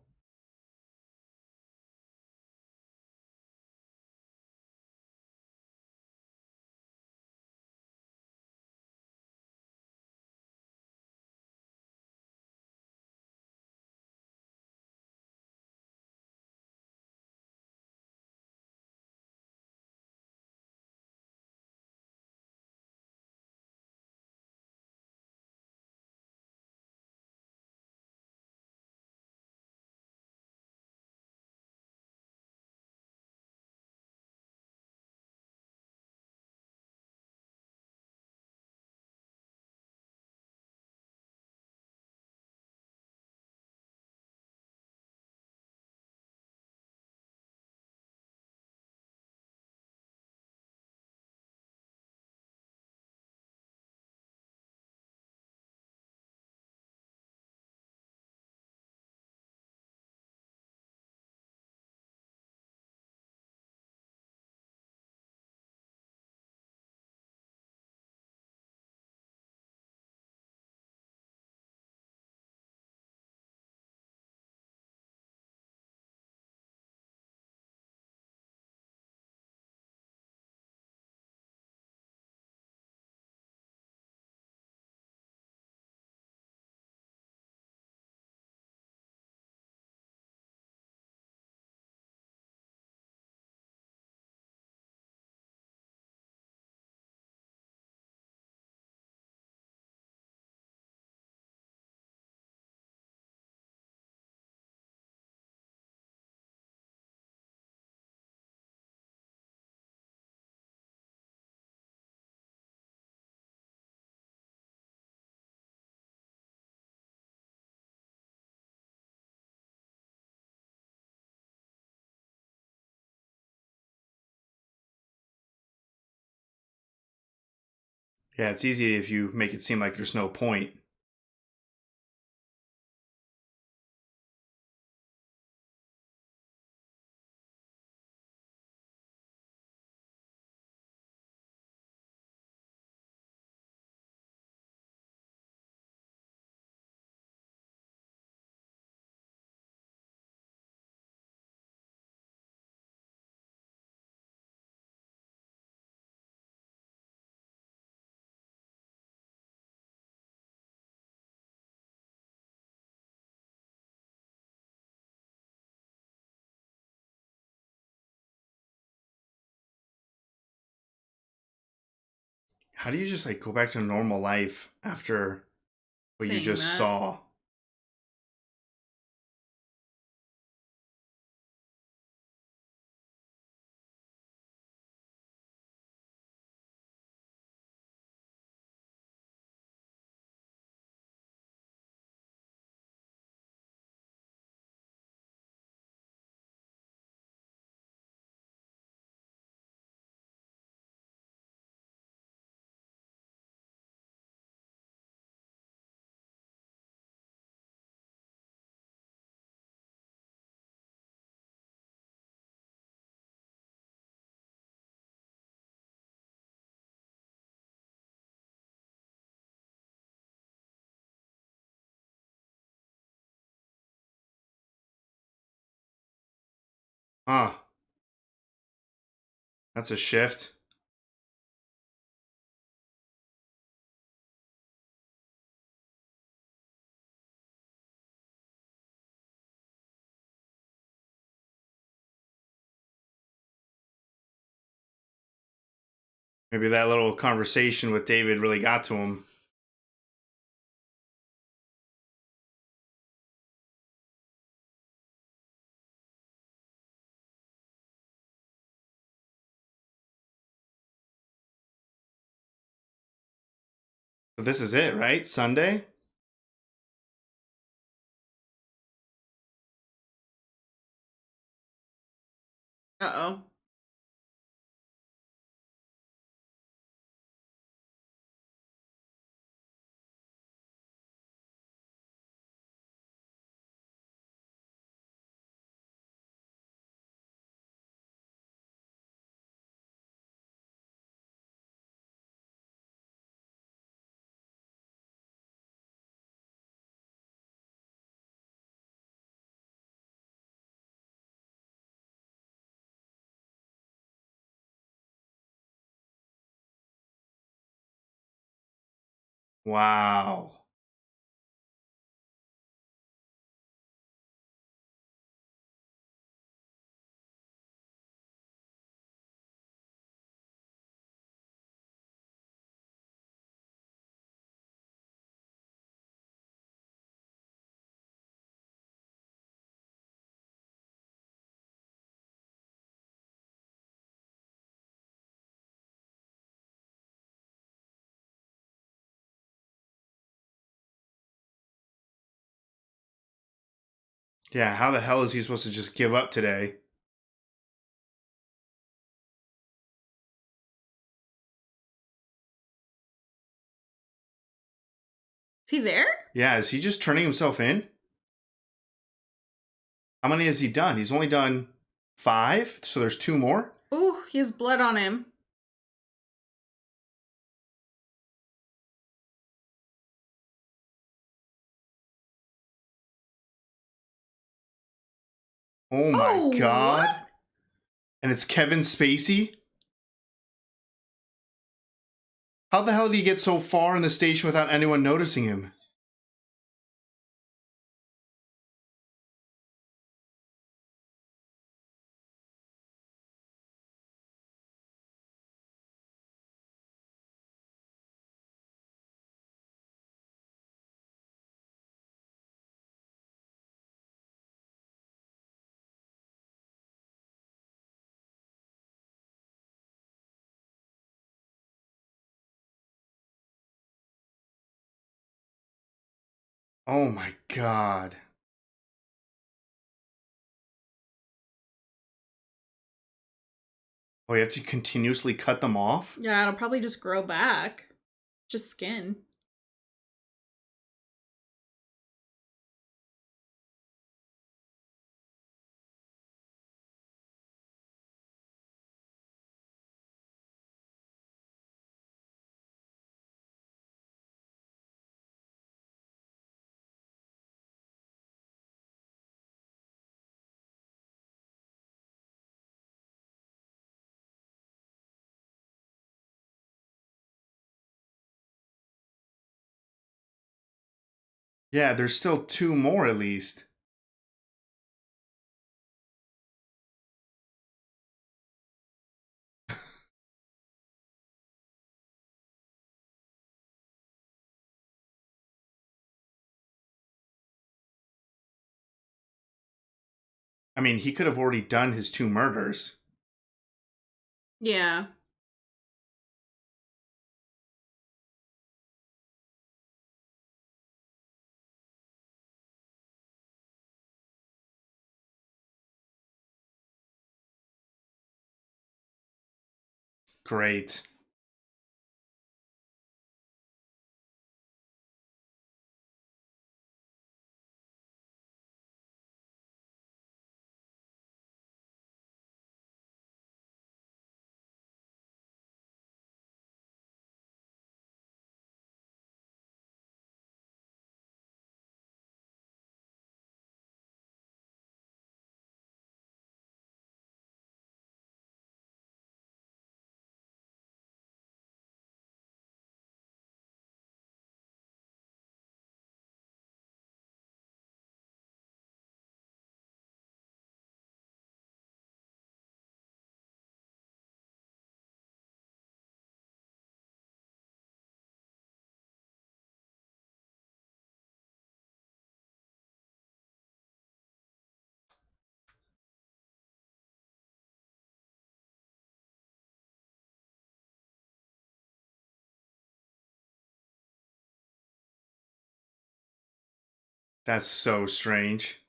Yeah, it's easy if you make it seem like there's no point. How do you just like go back to normal life after what you Saying just that. saw? Huh. That's a shift. Maybe that little conversation with David really got to him. But this is it, right? Sunday? Uh-oh. Wow. Yeah, how the hell is he supposed to just give up today? Is he there? Yeah, is he just turning himself in? How many has he done? He's only done 5, so there's 2 more? Ooh, he has blood on him. Oh my Oh, what? god. And it's Kevin Spacey? How the hell did he get so far in the station without anyone noticing him? Oh my god. Oh, you have to continuously cut them off? Yeah, it'll probably just grow back. Just skin. Yeah, there's still 2 more at least. I mean, he could have already done his 2 murders. Yeah. Great. That's so strange.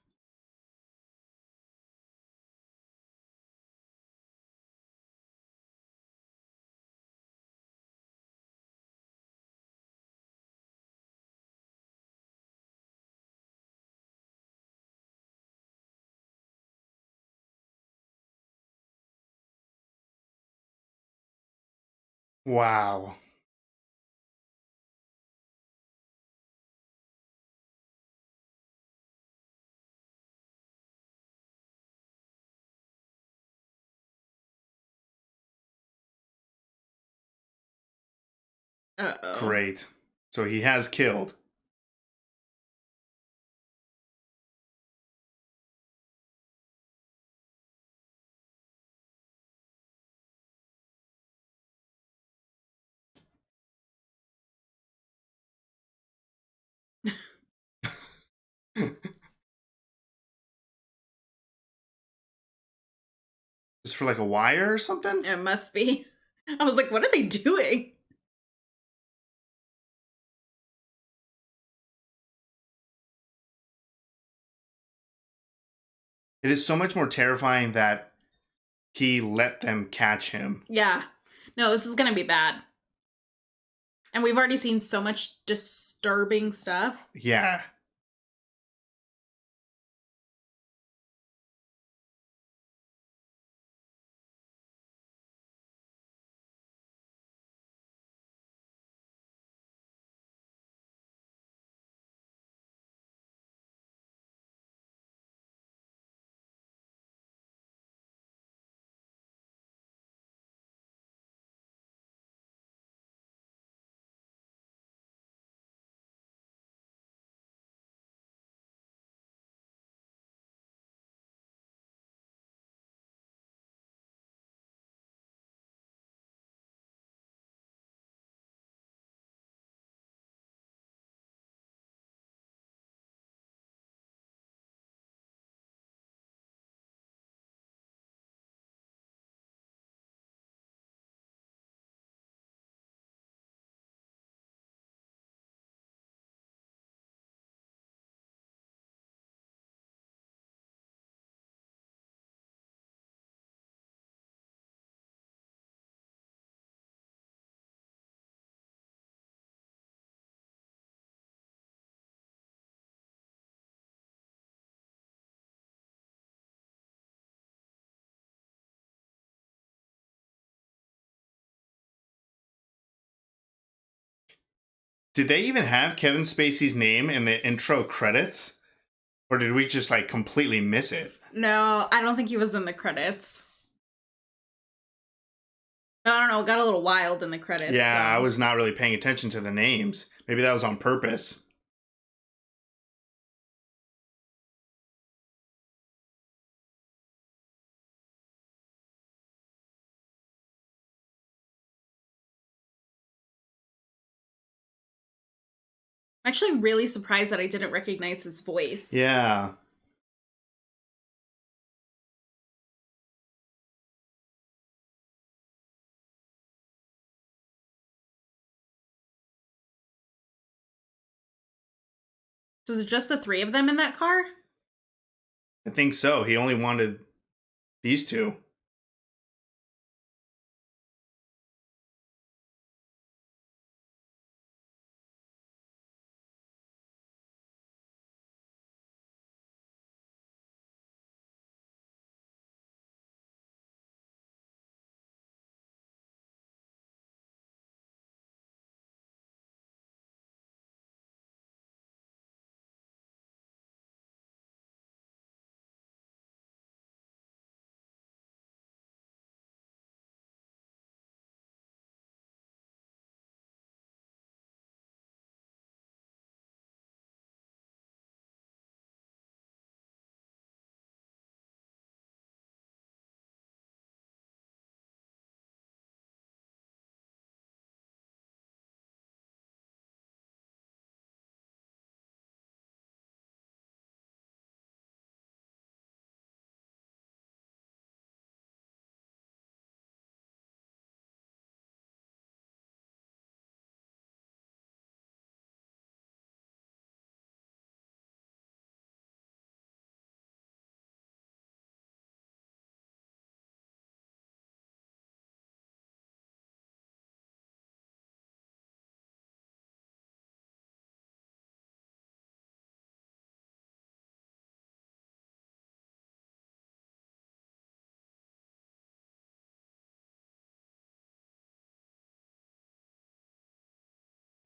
Wow. Uh-oh. Great. So he has killed. Just for like a wire or something? It must be. I was like, what are they doing? It is so much more terrifying that he let them catch him. Yeah. No, this is gonna be bad. And we've already seen so much disturbing stuff. Yeah. Did they even have Kevin Spacey's name in the intro credits? Or did we just like completely miss it? No, I don't think he was in the credits. I don't know, it got a little wild in the credits. Yeah, so. I was not really paying attention to the names. Maybe that was on purpose. I'm actually really surprised that I didn't recognize his voice. Yeah. So is it just the three of them in that car? I think so. He only wanted these two.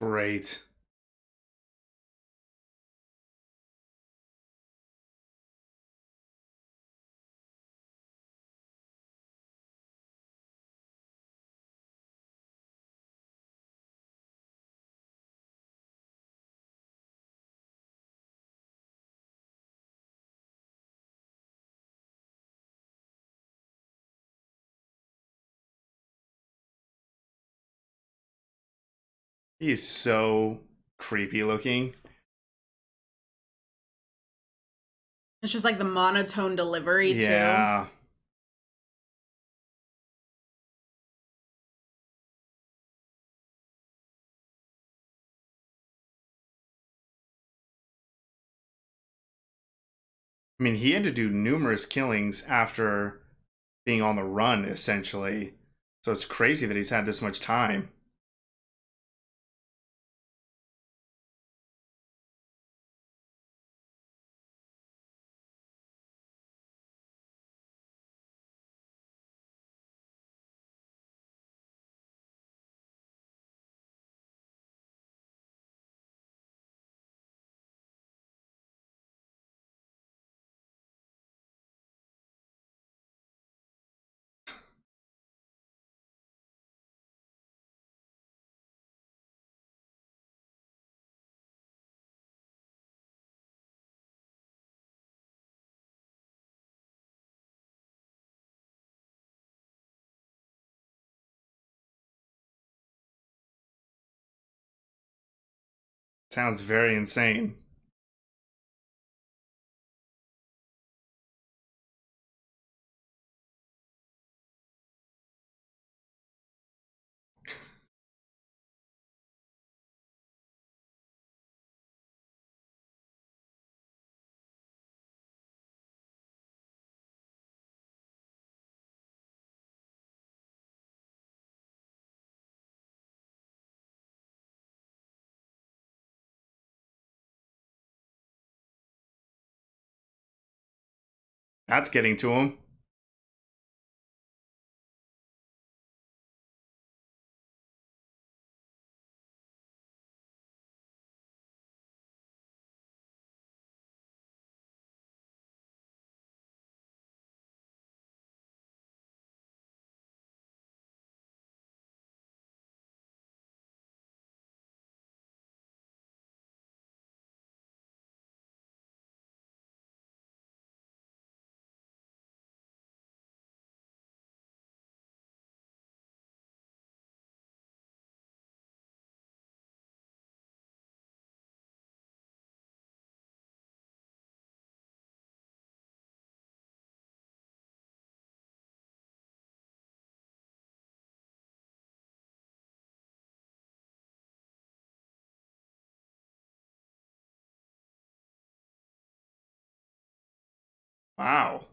Great. He's so creepy looking. It's just like the monotone delivery too. Yeah. I mean, he had to do numerous killings after being on the run, essentially. So it's crazy that he's had this much time. Sounds very insane. That's getting to him. Wow.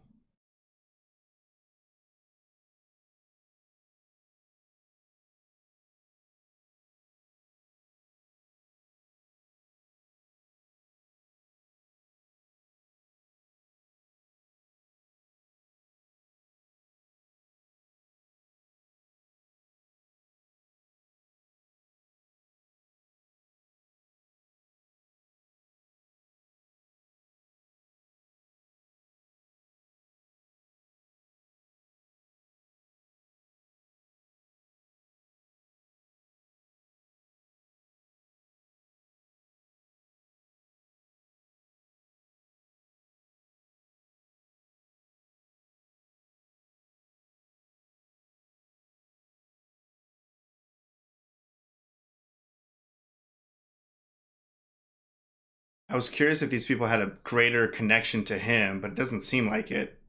I was curious if these people had a greater connection to him, but it doesn't seem like it.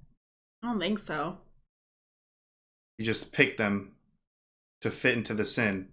I don't think so. He just picked them to fit into the sin.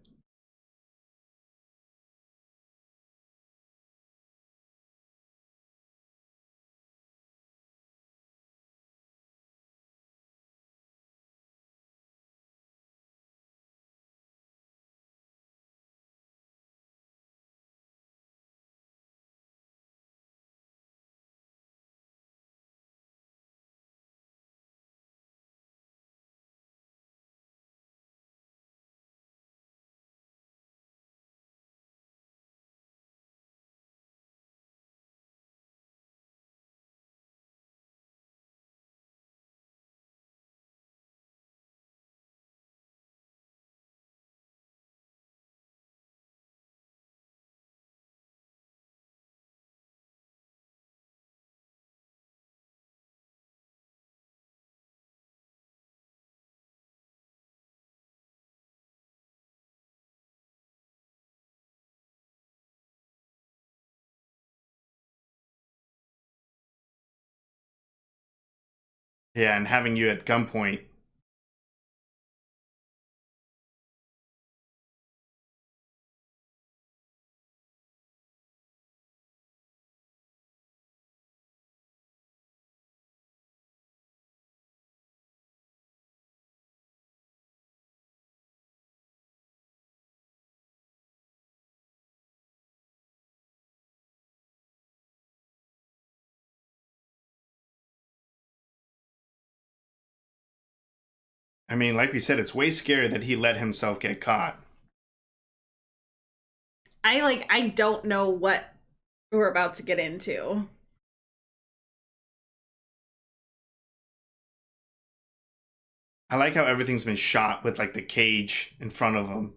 Yeah, and having you at gunpoint. I mean, like we said, it's way scarier that he let himself get caught. I don't know what we're about to get into. I like how everything's been shot with like the cage in front of him.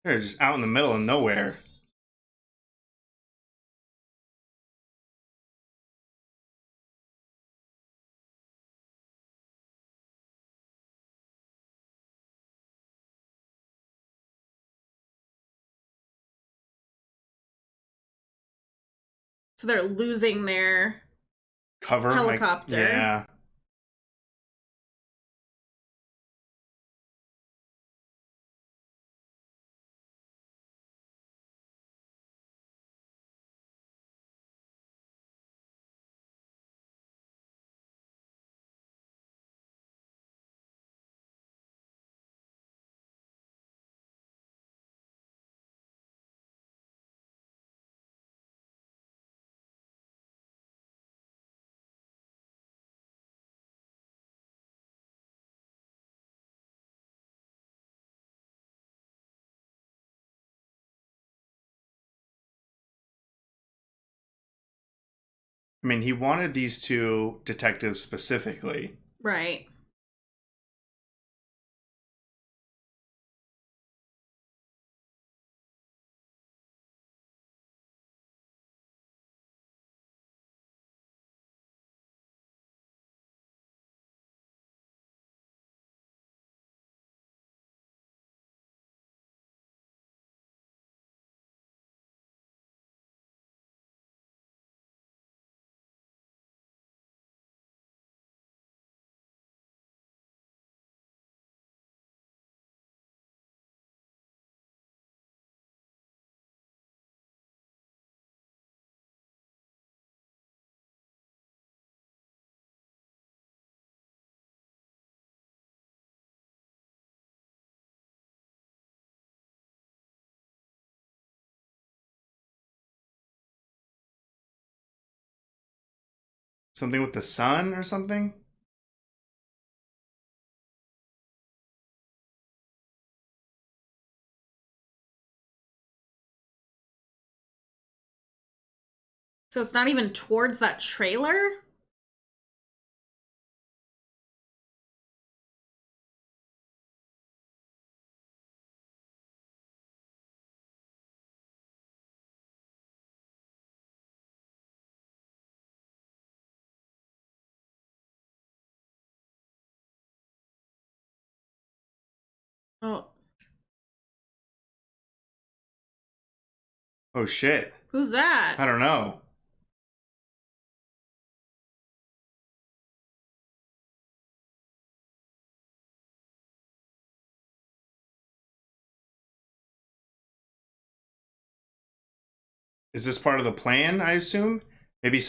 They're just out in the middle of nowhere. So they're losing their Cover, like, helicopter. yeah. I mean, he wanted these two detectives specifically. Right. Something with the sun or something? So it's not even towards that trailer? Oh, Oh shit. who's that? I don't know. Is this part of the plan, I assume? Maybe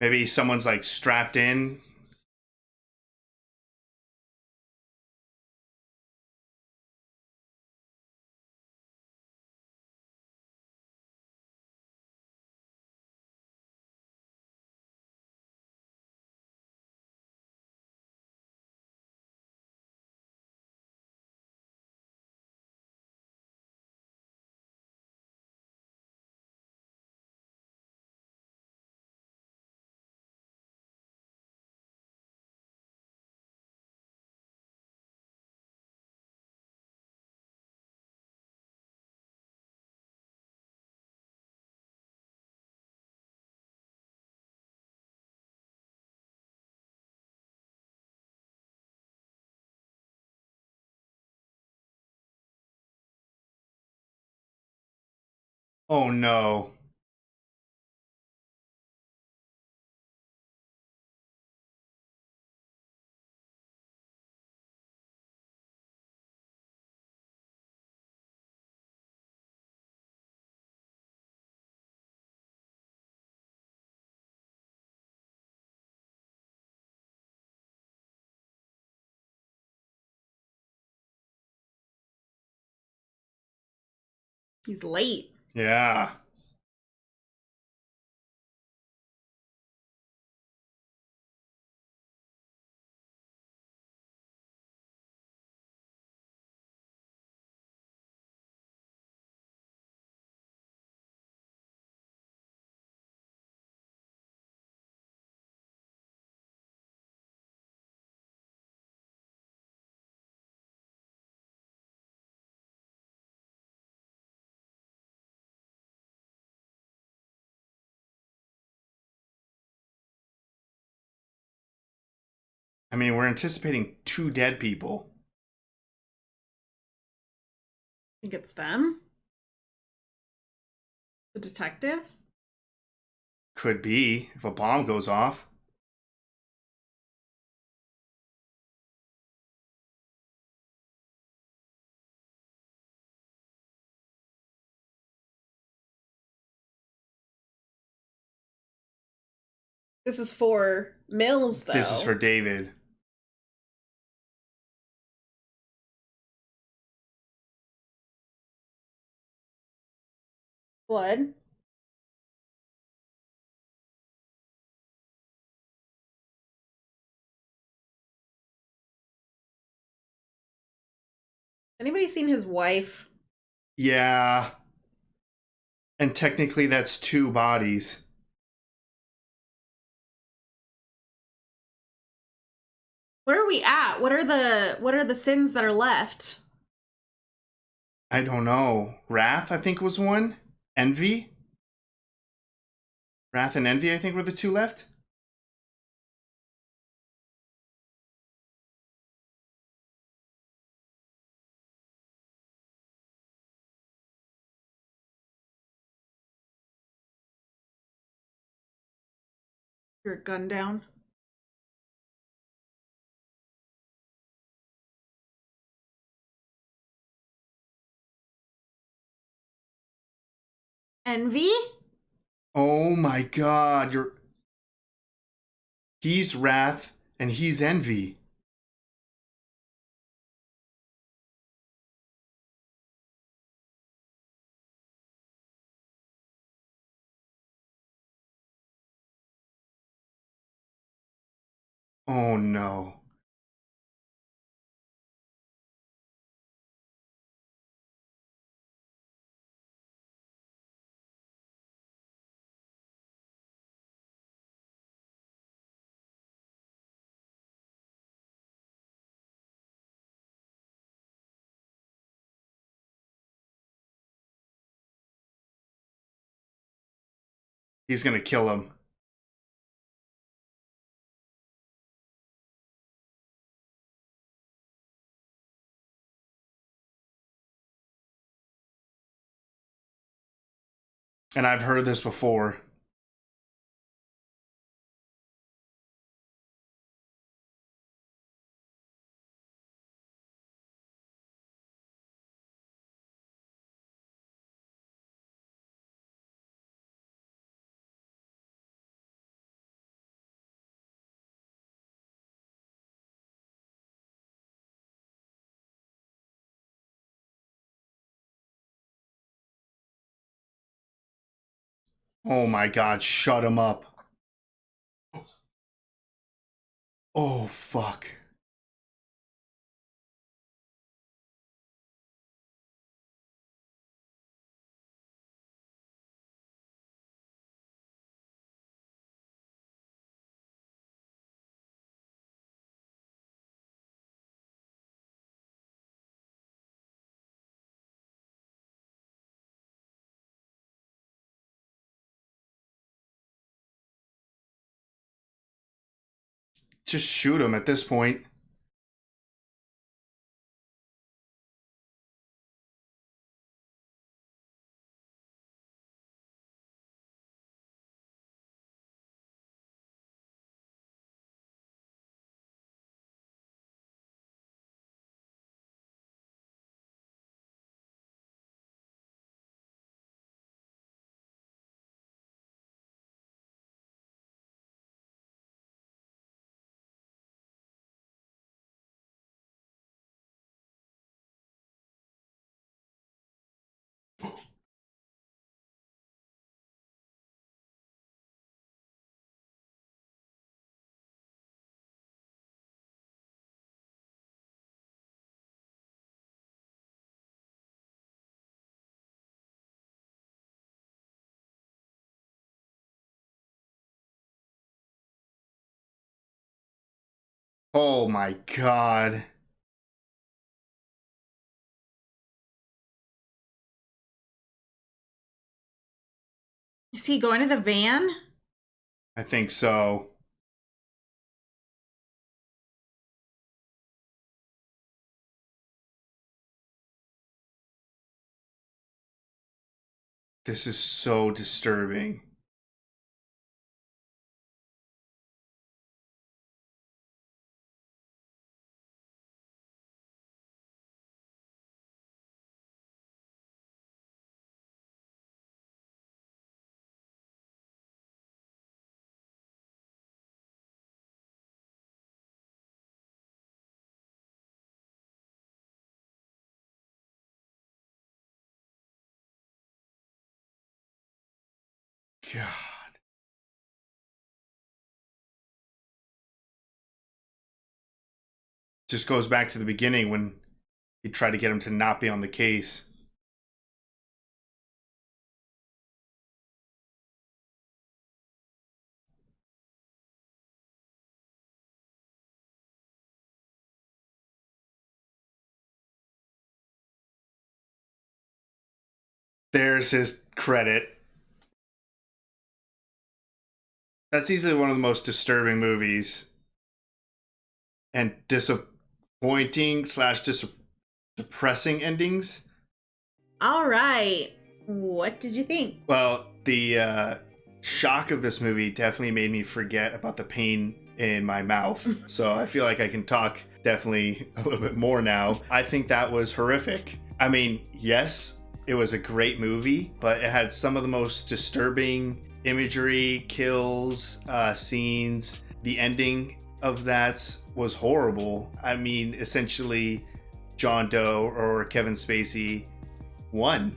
maybe someone's like strapped in. Oh no. He's late. Yeah. I mean, we're anticipating two dead people. I think it's them. The detectives. Could be if a bomb goes off. This is for Mills, This is though. for David. Blood. Anybody seen his wife? Yeah. And technically, that's two bodies. Where are we at? What are the sins that are left? I don't know. Wrath, I think, was one. Envy? Wrath and envy, I think, were the two left. Your gun down. Envy? Oh my god, you're. He's wrath and he's envy. Oh no. He's gonna kill him. And I've heard this before. Oh my god, shut him up. Oh fuck. Just shoot him at this point. Oh my god. Is he going to the van? I think so. This is so disturbing. God. Just goes back to the beginning when he tried to get him to not be on the case. There's his credit. That's easily one of the most disturbing movies and disappointing slash depressing endings. All right. What did you think? Well, the shock of this movie definitely made me forget about the pain in my mouth. So I feel like I can talk definitely a little bit more now. I think that was horrific. I mean, yes, it was a great movie, but it had some of the most disturbing imagery, kills, scenes. The ending of that was horrible. I mean, essentially, John Doe or Kevin Spacey won,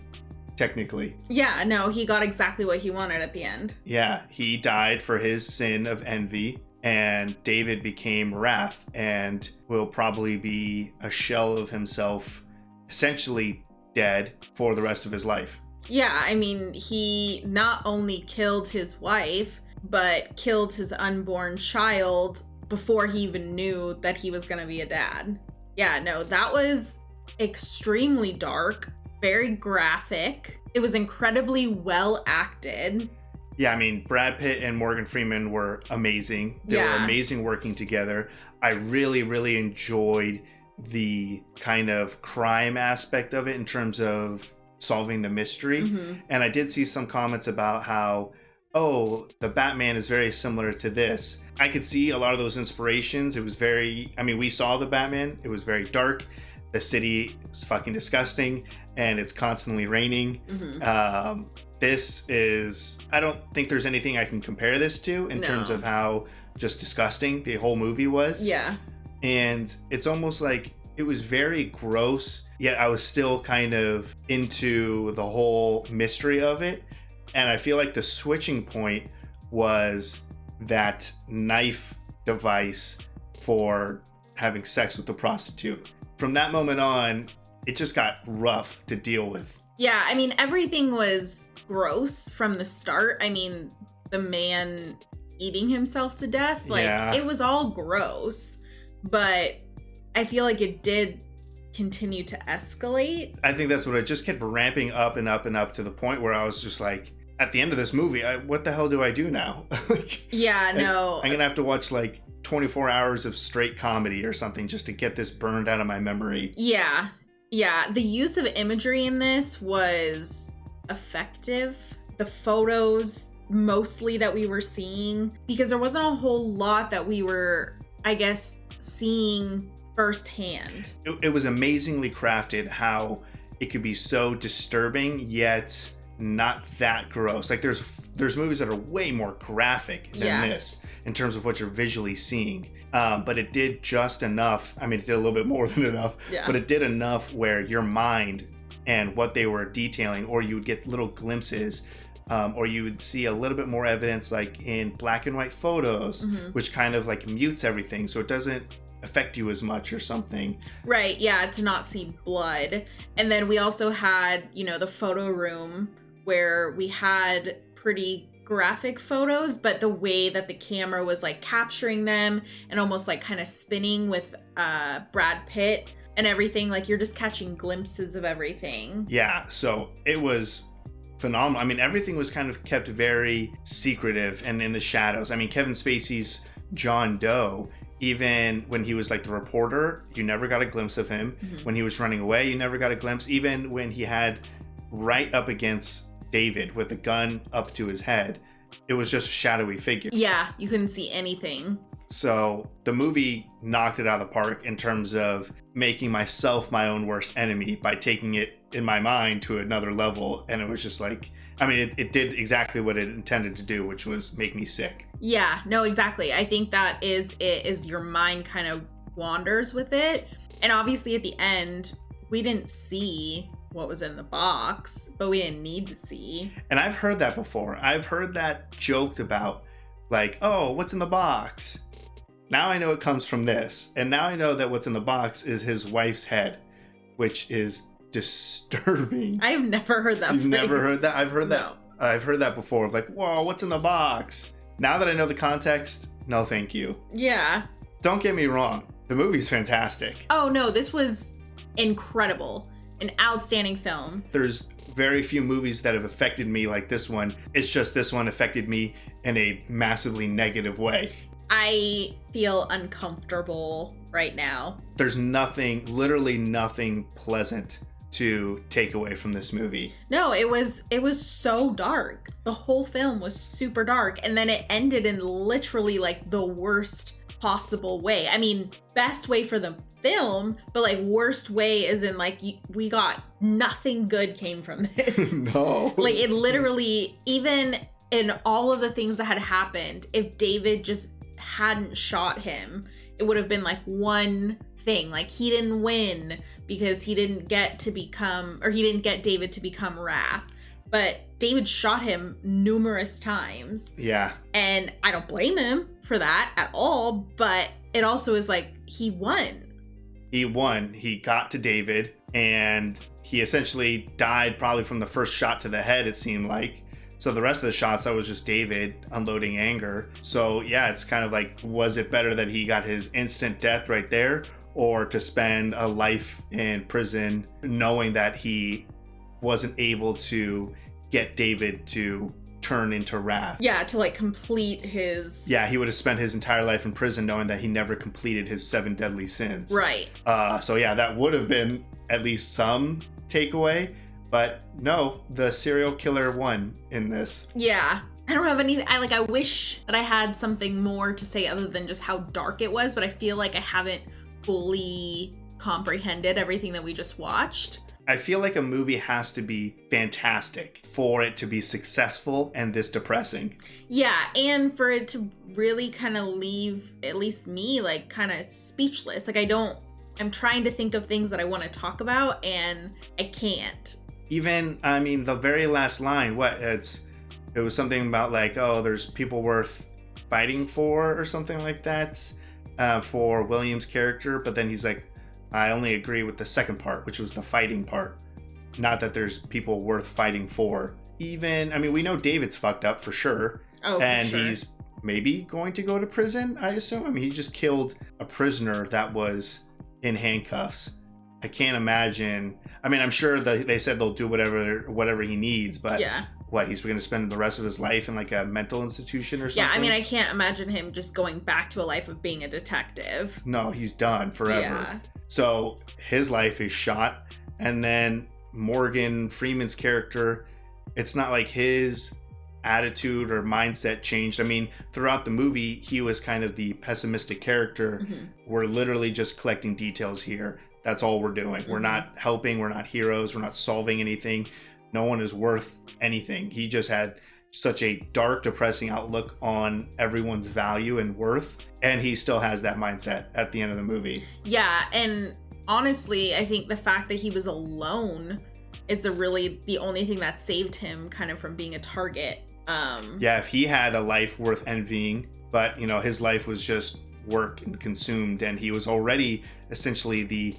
technically. Yeah, no, he got exactly what he wanted at the end. Yeah, he died for his sin of envy, and David became wrath and will probably be a shell of himself, essentially dead for the rest of his life. Yeah, I mean, he not only killed his wife, but killed his unborn child before he even knew that he was going to be a dad. Yeah, no, that was extremely dark, very graphic. It was incredibly well acted. Yeah, I mean, Brad Pitt and Morgan Freeman were amazing. They were amazing working together. I really, really enjoyed the kind of crime aspect of it in terms of solving the mystery. Mm-hmm. And I did see some comments about how, oh, the Batman is very similar to this. I could see a lot of those inspirations. It was very, I mean, we saw the Batman. It was very dark. The city is fucking disgusting and it's constantly raining. Mm-hmm. This is, I don't think there's anything I can compare this to in terms of how just disgusting the whole movie was. Yeah. And it's almost like it was very gross, yet I was still kind of into the whole mystery of it. And I feel like the switching point was that knife device for having sex with the prostitute. From that moment on, it just got rough to deal with. Yeah, I mean, everything was gross from the start. I mean, the man eating himself to death, like, It was all gross. But I feel like it did continue to escalate. I think that's what it just kept ramping up and up and up to the point where I was just like, at the end of this movie, what the hell do I do now? Yeah, no. I'm going to have to watch like 24 hours of straight comedy or something just to get this burned out of my memory. Yeah. Yeah. The use of imagery in this was effective. The photos mostly that we were seeing, because there wasn't a whole lot that we were, I guess, seeing firsthand. It was amazingly crafted how it could be so disturbing yet not that gross. Like there's movies that are way more graphic than this in terms of what you're visually seeing, but it did just enough. I mean, it did a little bit more than enough, but it did enough where your mind and what they were detailing, or you would get little glimpses, or you would see a little bit more evidence like in black and white photos, which kind of like mutes everything so it doesn't affect you as much or something. Right, yeah, to not see blood. And then we also had, the photo room where we had pretty graphic photos, but the way that the camera was like capturing them and almost like kind of spinning with Brad Pitt and everything, like you're just catching glimpses of everything. Yeah, so it was phenomenal. I mean, everything was kind of kept very secretive and in the shadows. I mean, Kevin Spacey's John Doe, even when he was like the reporter, you never got a glimpse of him. Mm-hmm. When he was running away, you never got a glimpse. Even when he had right up against David with the gun up to his head, it was just a shadowy figure. Yeah, you couldn't see anything. So the movie knocked it out of the park in terms of making myself my own worst enemy by taking it in my mind to another level. And it was just like, I mean, it did exactly what it intended to do, which was make me sick. Yeah, no, exactly. I think that is it, is your mind kind of wanders with it. And obviously at the end, we didn't see what was in the box, but we didn't need to see. And I've heard that before. I've heard that joked about, like, oh, what's in the box? Now I know it comes from this. And now I know that what's in the box is his wife's head, which is disturbing. I've never heard that. You've phrase. never heard that? I've heard that. No. I've heard that before. Like, whoa, what's in the box? Now that I know the context, no thank you. Yeah. Don't get me wrong. The movie's fantastic. Oh, no, this was incredible. An outstanding film. There's very few movies that have affected me like this one. It's just this one affected me in a massively negative way. I feel uncomfortable right now. There's nothing, literally nothing pleasant to take away from this movie. No, it was so dark. The whole film was super dark, and then it ended in literally like the worst possible way. I mean, best way for the film, but like worst way is in like we got nothing good came from this. No. Like it literally, even in all of the things that had happened, if David just hadn't shot him, it would have been like one thing. Like he didn't win because he didn't get David to become Wrath. But David shot him numerous times. Yeah. And I don't blame him for that at all, but it also is like he won. He won. He got to David, and he essentially died probably from the first shot to the head, it seemed like. So the rest of the shots, that was just David unloading anger. So yeah, it's kind of like, was it better that he got his instant death right there, or to spend a life in prison knowing that he wasn't able to get David to turn into Wrath? Yeah, to like complete his... Yeah, he would have spent his entire life in prison knowing that he never completed his 7 deadly sins. Right. So yeah, that would have been at least some takeaway. But no, the serial killer won in this. Yeah. I don't have anything. I wish that I had something more to say other than just how dark it was, but I feel like I haven't fully comprehended everything that we just watched. I feel like a movie has to be fantastic for it to be successful and this depressing. Yeah, and for it to really kind of leave at least me like kind of speechless. Like I'm trying to think of things that I want to talk about and I can't. Even, I mean, the very last line, it was something about like, oh, there's people worth fighting for or something like that for William's character. But then he's like, I only agree with the second part, which was the fighting part. Not that there's people worth fighting for. Even, I mean, we know David's fucked up for sure. Oh, and for sure. He's maybe going to go to prison, I assume. I mean, he just killed a prisoner that was in handcuffs. I can't imagine. I mean, I'm sure that they said they'll do whatever he needs, but yeah. What, he's going to spend the rest of his life in like a mental institution or something? Yeah, I mean, I can't imagine him just going back to a life of being a detective. No, he's done forever. Yeah. So his life is shot. And then Morgan Freeman's character, it's not like his attitude or mindset changed. I mean, throughout the movie, he was kind of the pessimistic character. Mm-hmm. We're literally just collecting details here. That's all we're doing. Mm-hmm. We're not helping. We're not heroes. We're not solving anything. No one is worth anything. He just had such a dark, depressing outlook on everyone's value and worth. And he still has that mindset at the end of the movie. Yeah, and honestly, I think the fact that he was alone is the only thing that saved him kind of from being a target. Yeah, if he had a life worth envying, but you know, his life was just work and consumed, and he was already essentially the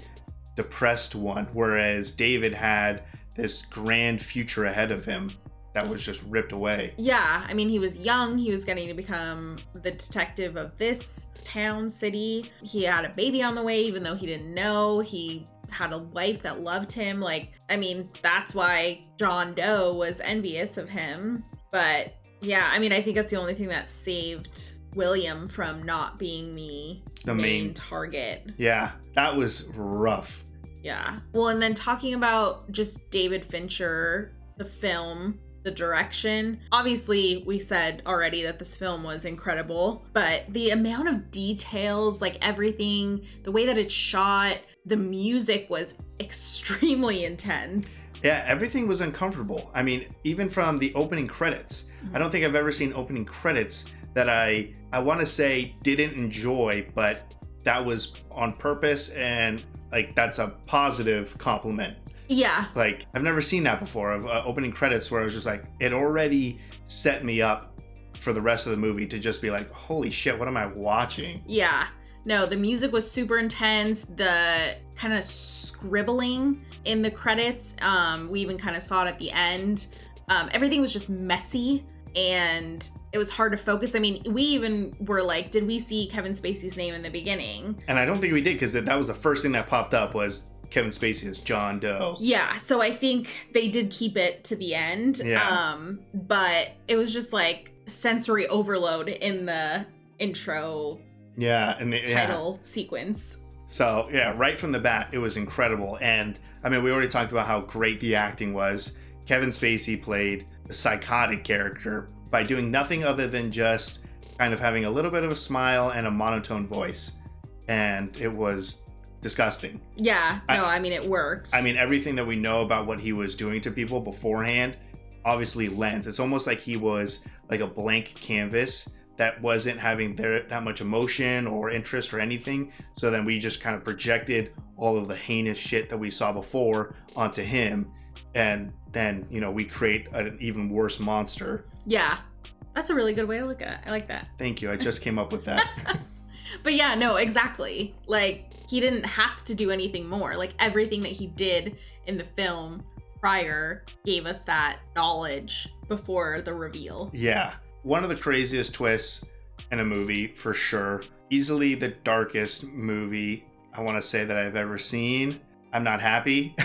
depressed one, whereas David had this grand future ahead of him. that was just ripped away. Yeah, I mean, he was young. He was getting to become the detective of this town, city. He had a baby on the way, even though he didn't know. He had a wife that loved him. Like, I mean, that's why John Doe was envious of him. But yeah, I mean, I think that's the only thing that saved William from not being the main target. Yeah, that was rough. Yeah. Well, and then talking about just David Fincher, the film, the direction. Obviously, we said already that this film was incredible, but the amount of details, like everything, the way that it's shot, the music was extremely intense. Yeah, everything was uncomfortable. I mean, even from the opening credits. I don't think I've ever seen opening credits that I want to say didn't enjoy, but that was on purpose, and like that's a positive compliment. Yeah. Like, I've never seen that before, of opening credits where I was just like, it already set me up for the rest of the movie to just be like, holy shit, what am I watching? Yeah. No, the music was super intense. The kind of scribbling in the credits, we even kind of saw it at the end. Everything was just messy and it was hard to focus. I mean, we even were like, did we see Kevin Spacey's name in the beginning? And I don't think we did, because that was the first thing that popped up was Kevin Spacey as John Doe. Yeah, so I think they did keep it to the end. Yeah. But it was just like sensory overload in the intro and title sequence. So yeah, right from the bat, it was incredible. And I mean, we already talked about how great the acting was. Kevin Spacey played a psychotic character by doing nothing other than just kind of having a little bit of a smile and a monotone voice. And it was disgusting. Yeah, no, I mean, it worked. I mean, everything that we know about what he was doing to people beforehand obviously lends. It's almost like he was like a blank canvas that wasn't having that much emotion or interest or anything. So then we just kind of projected all of the heinous shit that we saw before onto him. And then, you know, we create an even worse monster. Yeah, that's a really good way to look at it. I like that. Thank you. I just came up with that. But yeah, no, exactly. Like, he didn't have to do anything more. Like, everything that he did in the film prior gave us that knowledge before the reveal. Yeah. One of the craziest twists in a movie, for sure. Easily the darkest movie I want to say that I've ever seen. I'm not happy.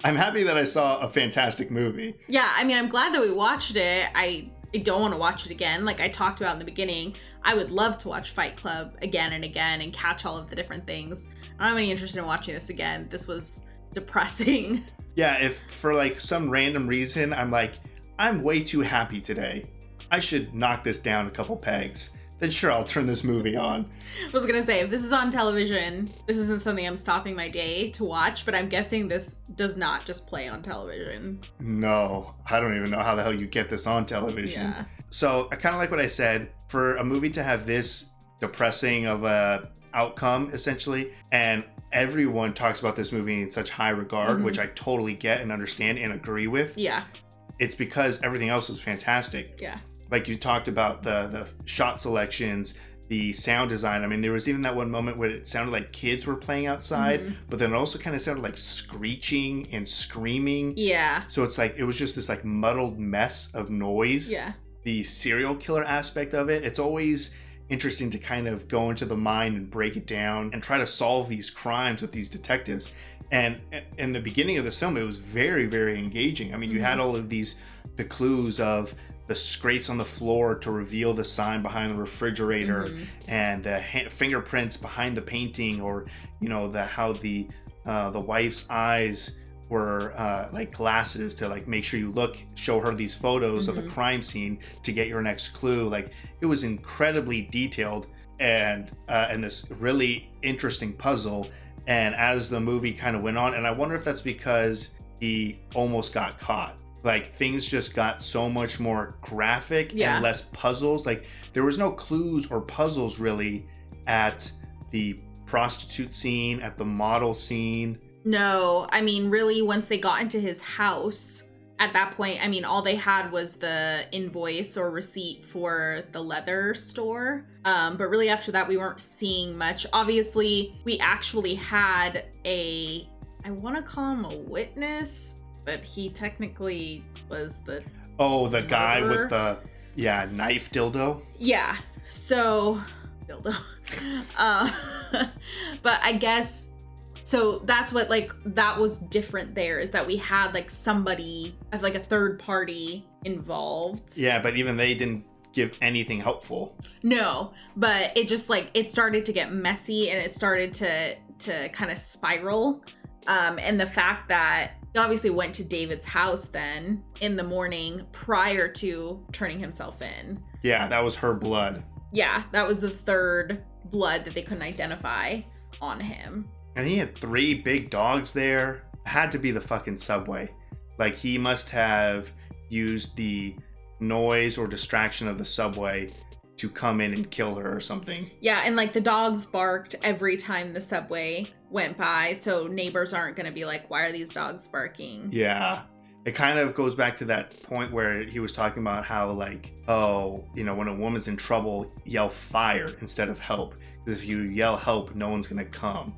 I'm happy that I saw a fantastic movie. Yeah, I mean, I'm glad that we watched it. I don't want to watch it again. Like I talked about in the beginning, I would love to watch Fight Club again and again and catch all of the different things. I don't have any interest in watching this again. This was depressing. Yeah, if for like some random reason I'm like, I'm way too happy today, I should knock this down a couple pegs, then sure, I'll turn this movie on. I was gonna say, if this is on television, this isn't something I'm stopping my day to watch, but I'm guessing this does not just play on television. No, I don't even know how the hell you get this on television. Yeah. So I kind of like what I said, for a movie to have this depressing of a outcome, essentially, and everyone talks about this movie in such high regard, which I totally get and understand and agree with. Yeah. It's because everything else was fantastic. Yeah. Like you talked about the shot selections, the sound design. I mean, there was even that one moment where it sounded like kids were playing outside, but then it also kind of sounded like screeching and screaming. Yeah. So it's like, it was just this like muddled mess of noise. Yeah. The serial killer aspect of it, it's always interesting to kind of go into the mind and break it down and try to solve these crimes with these detectives. And in the beginning of this film, it was very, very engaging. I mean, you had all of the clues of the scrapes on the floor to reveal the sign behind the refrigerator, and the fingerprints behind the painting, or you know, how the wife's eyes were like glasses to like make sure you show her these photos of the crime scene to get your next clue. Like, it was incredibly detailed and this really interesting puzzle. And as the movie kind of went on, and I wonder if that's because he almost got caught. Like, things just got so much more graphic and less puzzles. Like, there was no clues or puzzles really at the prostitute scene, at the model scene. No, I mean, really, once they got into his house, at that point, I mean, all they had was the invoice or receipt for the leather store. But really after that, we weren't seeing much. Obviously, we actually had I want to call him a witness, But he technically was the the guy murderer. with the knife dildo. Yeah. So dildo. But I guess so that's what like that was different there is that we had like somebody of like a third party involved. Yeah, but even they didn't give anything helpful. No, but it just like it started to get messy and it started to kind of spiral. And the fact that he obviously went to David's house then in the morning prior to turning himself in. Yeah, that was her blood. Yeah, that was the third blood that they couldn't identify on him. And he had 3 big dogs there. Had to be the fucking subway. Like, he must have used the noise or distraction of the subway to come in and kill her or something. Yeah, and like the dogs barked every time the subway went by, so neighbors aren't going to be like, why are these dogs barking? Yeah. It kind of goes back to that point where he was talking about how, like, when a woman's in trouble, yell fire instead of help. Because if you yell help, no one's going to come.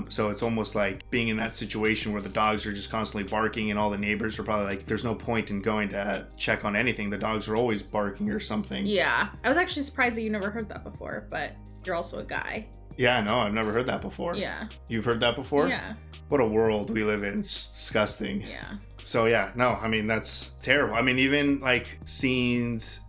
So it's almost like being in that situation where the dogs are just constantly barking and all the neighbors are probably like, there's no point in going to check on anything. The dogs are always barking or something. Yeah. I was actually surprised that you never heard that before, but you're also a guy. Yeah, no, I've never heard that before. Yeah. You've heard that before? Yeah. What a world we live in. It's disgusting. Yeah. So yeah, no, I mean, that's terrible. I mean, even like scenes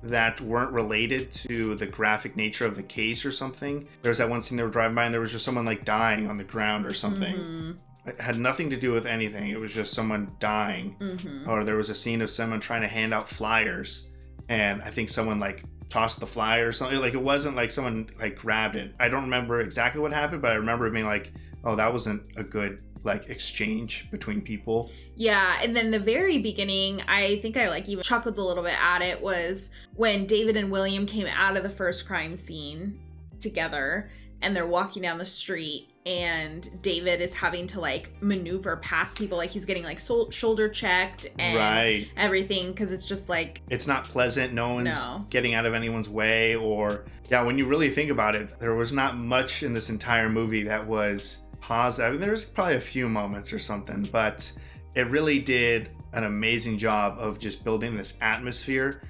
that weren't related to the graphic nature of the case or something. There's that one scene they were driving by and there was just someone like dying on the ground or something. Mm-hmm. It had nothing to do with anything. It was just someone dying. Mm-hmm. Or there was a scene of someone trying to hand out flyers and I think someone like tossed the flyer or something. Like, it wasn't like someone like grabbed it. I don't remember exactly what happened, but I remember it being like, oh, that wasn't a good like exchange between people. Yeah, and then the very beginning, I think I like even chuckled a little bit at it, was when David and William came out of the first crime scene together and they're walking down the street and David is having to like maneuver past people, like he's getting like shoulder checked and everything, because it's just like, it's not pleasant. No one's getting out of anyone's way. Or yeah, when you really think about it, there was not much in this entire movie that was positive. I mean, there's probably a few moments or something, but it really did an amazing job of just building this atmosphere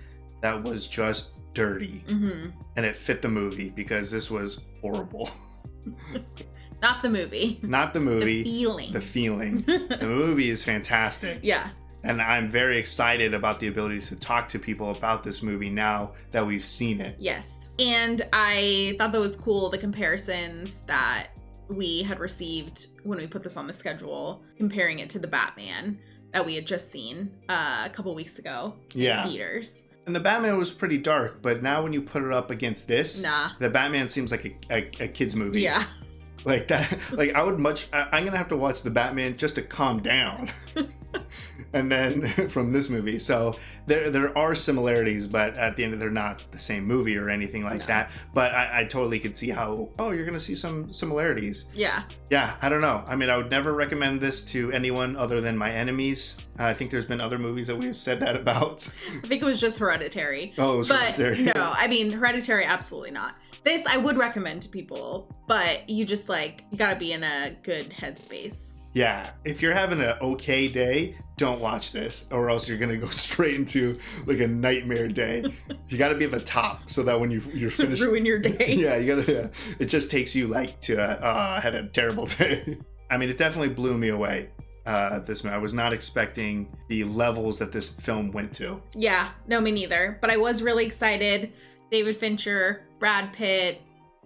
that was just dirty. Mm-hmm. And it fit the movie because this was horrible. Not the movie. Not the movie. The feeling. The feeling. The movie is fantastic. Yeah. And I'm very excited about the ability to talk to people about this movie now that we've seen it. Yes. And I thought that was cool, the comparisons that we had received when we put this on the schedule, comparing it to the Batman that we had just seen a couple weeks ago in theaters. And the Batman was pretty dark, but now when you put it up against this, the Batman seems like a kid's movie. Yeah. Like that, like I'm gonna have to watch the Batman just to calm down. And then from this movie. So there are similarities, but at the end they're not the same movie or anything like that. But I totally could see how, you're gonna see some similarities. Yeah. Yeah, I don't know. I mean, I would never recommend this to anyone other than my enemies. I think there's been other movies that we've said that about. I think it was just Hereditary. Oh, it was Hereditary. No, I mean, Hereditary, absolutely not. This I would recommend to people, but you just like, you gotta be in a good headspace. Yeah, if you're having an okay day, don't watch this, or else you're gonna go straight into like a nightmare day. You gotta be at the top so that when you're finished, ruin your day. Yeah, you gotta. Yeah. It just takes you like to. I had a terrible day. I mean, it definitely blew me away. This movie, I was not expecting the levels that this film went to. Yeah, no, me neither. But I was really excited. David Fincher, Brad Pitt,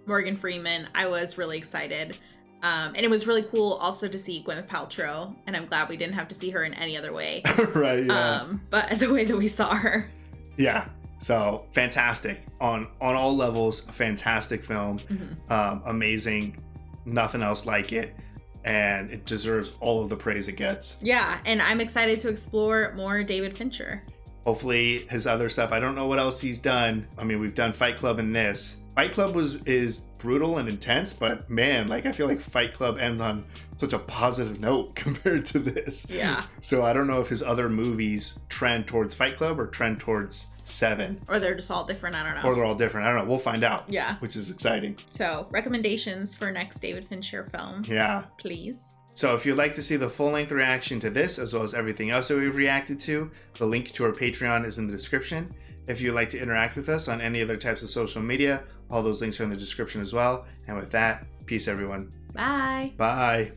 Morgan Freeman. I was really excited. And it was really cool also to see Gwyneth Paltrow, and I'm glad we didn't have to see her in any other way. Right, yeah. But the way that we saw her. Yeah. So fantastic on all levels. A fantastic film. Mm-hmm. Amazing. Nothing else like it. And it deserves all of the praise it gets. Yeah. And I'm excited to explore more David Fincher. Hopefully his other stuff. I don't know what else he's done. I mean, we've done Fight Club and this. Fight Club is brutal and intense, but man, like I feel like Fight Club ends on such a positive note compared to this. Yeah. So I don't know if his other movies trend towards Fight Club or trend towards Se7en. Or they're just all different, I don't know. Or they're all different, I don't know. We'll find out. Yeah. Which is exciting. So recommendations for next David Fincher film. Yeah. Please. So if you'd like to see the full-length reaction to this, as well as everything else that we've reacted to, the link to our Patreon is in the description. If you'd like to interact with us on any other types of social media, all those links are in the description as well. And with that, peace everyone. Bye. Bye.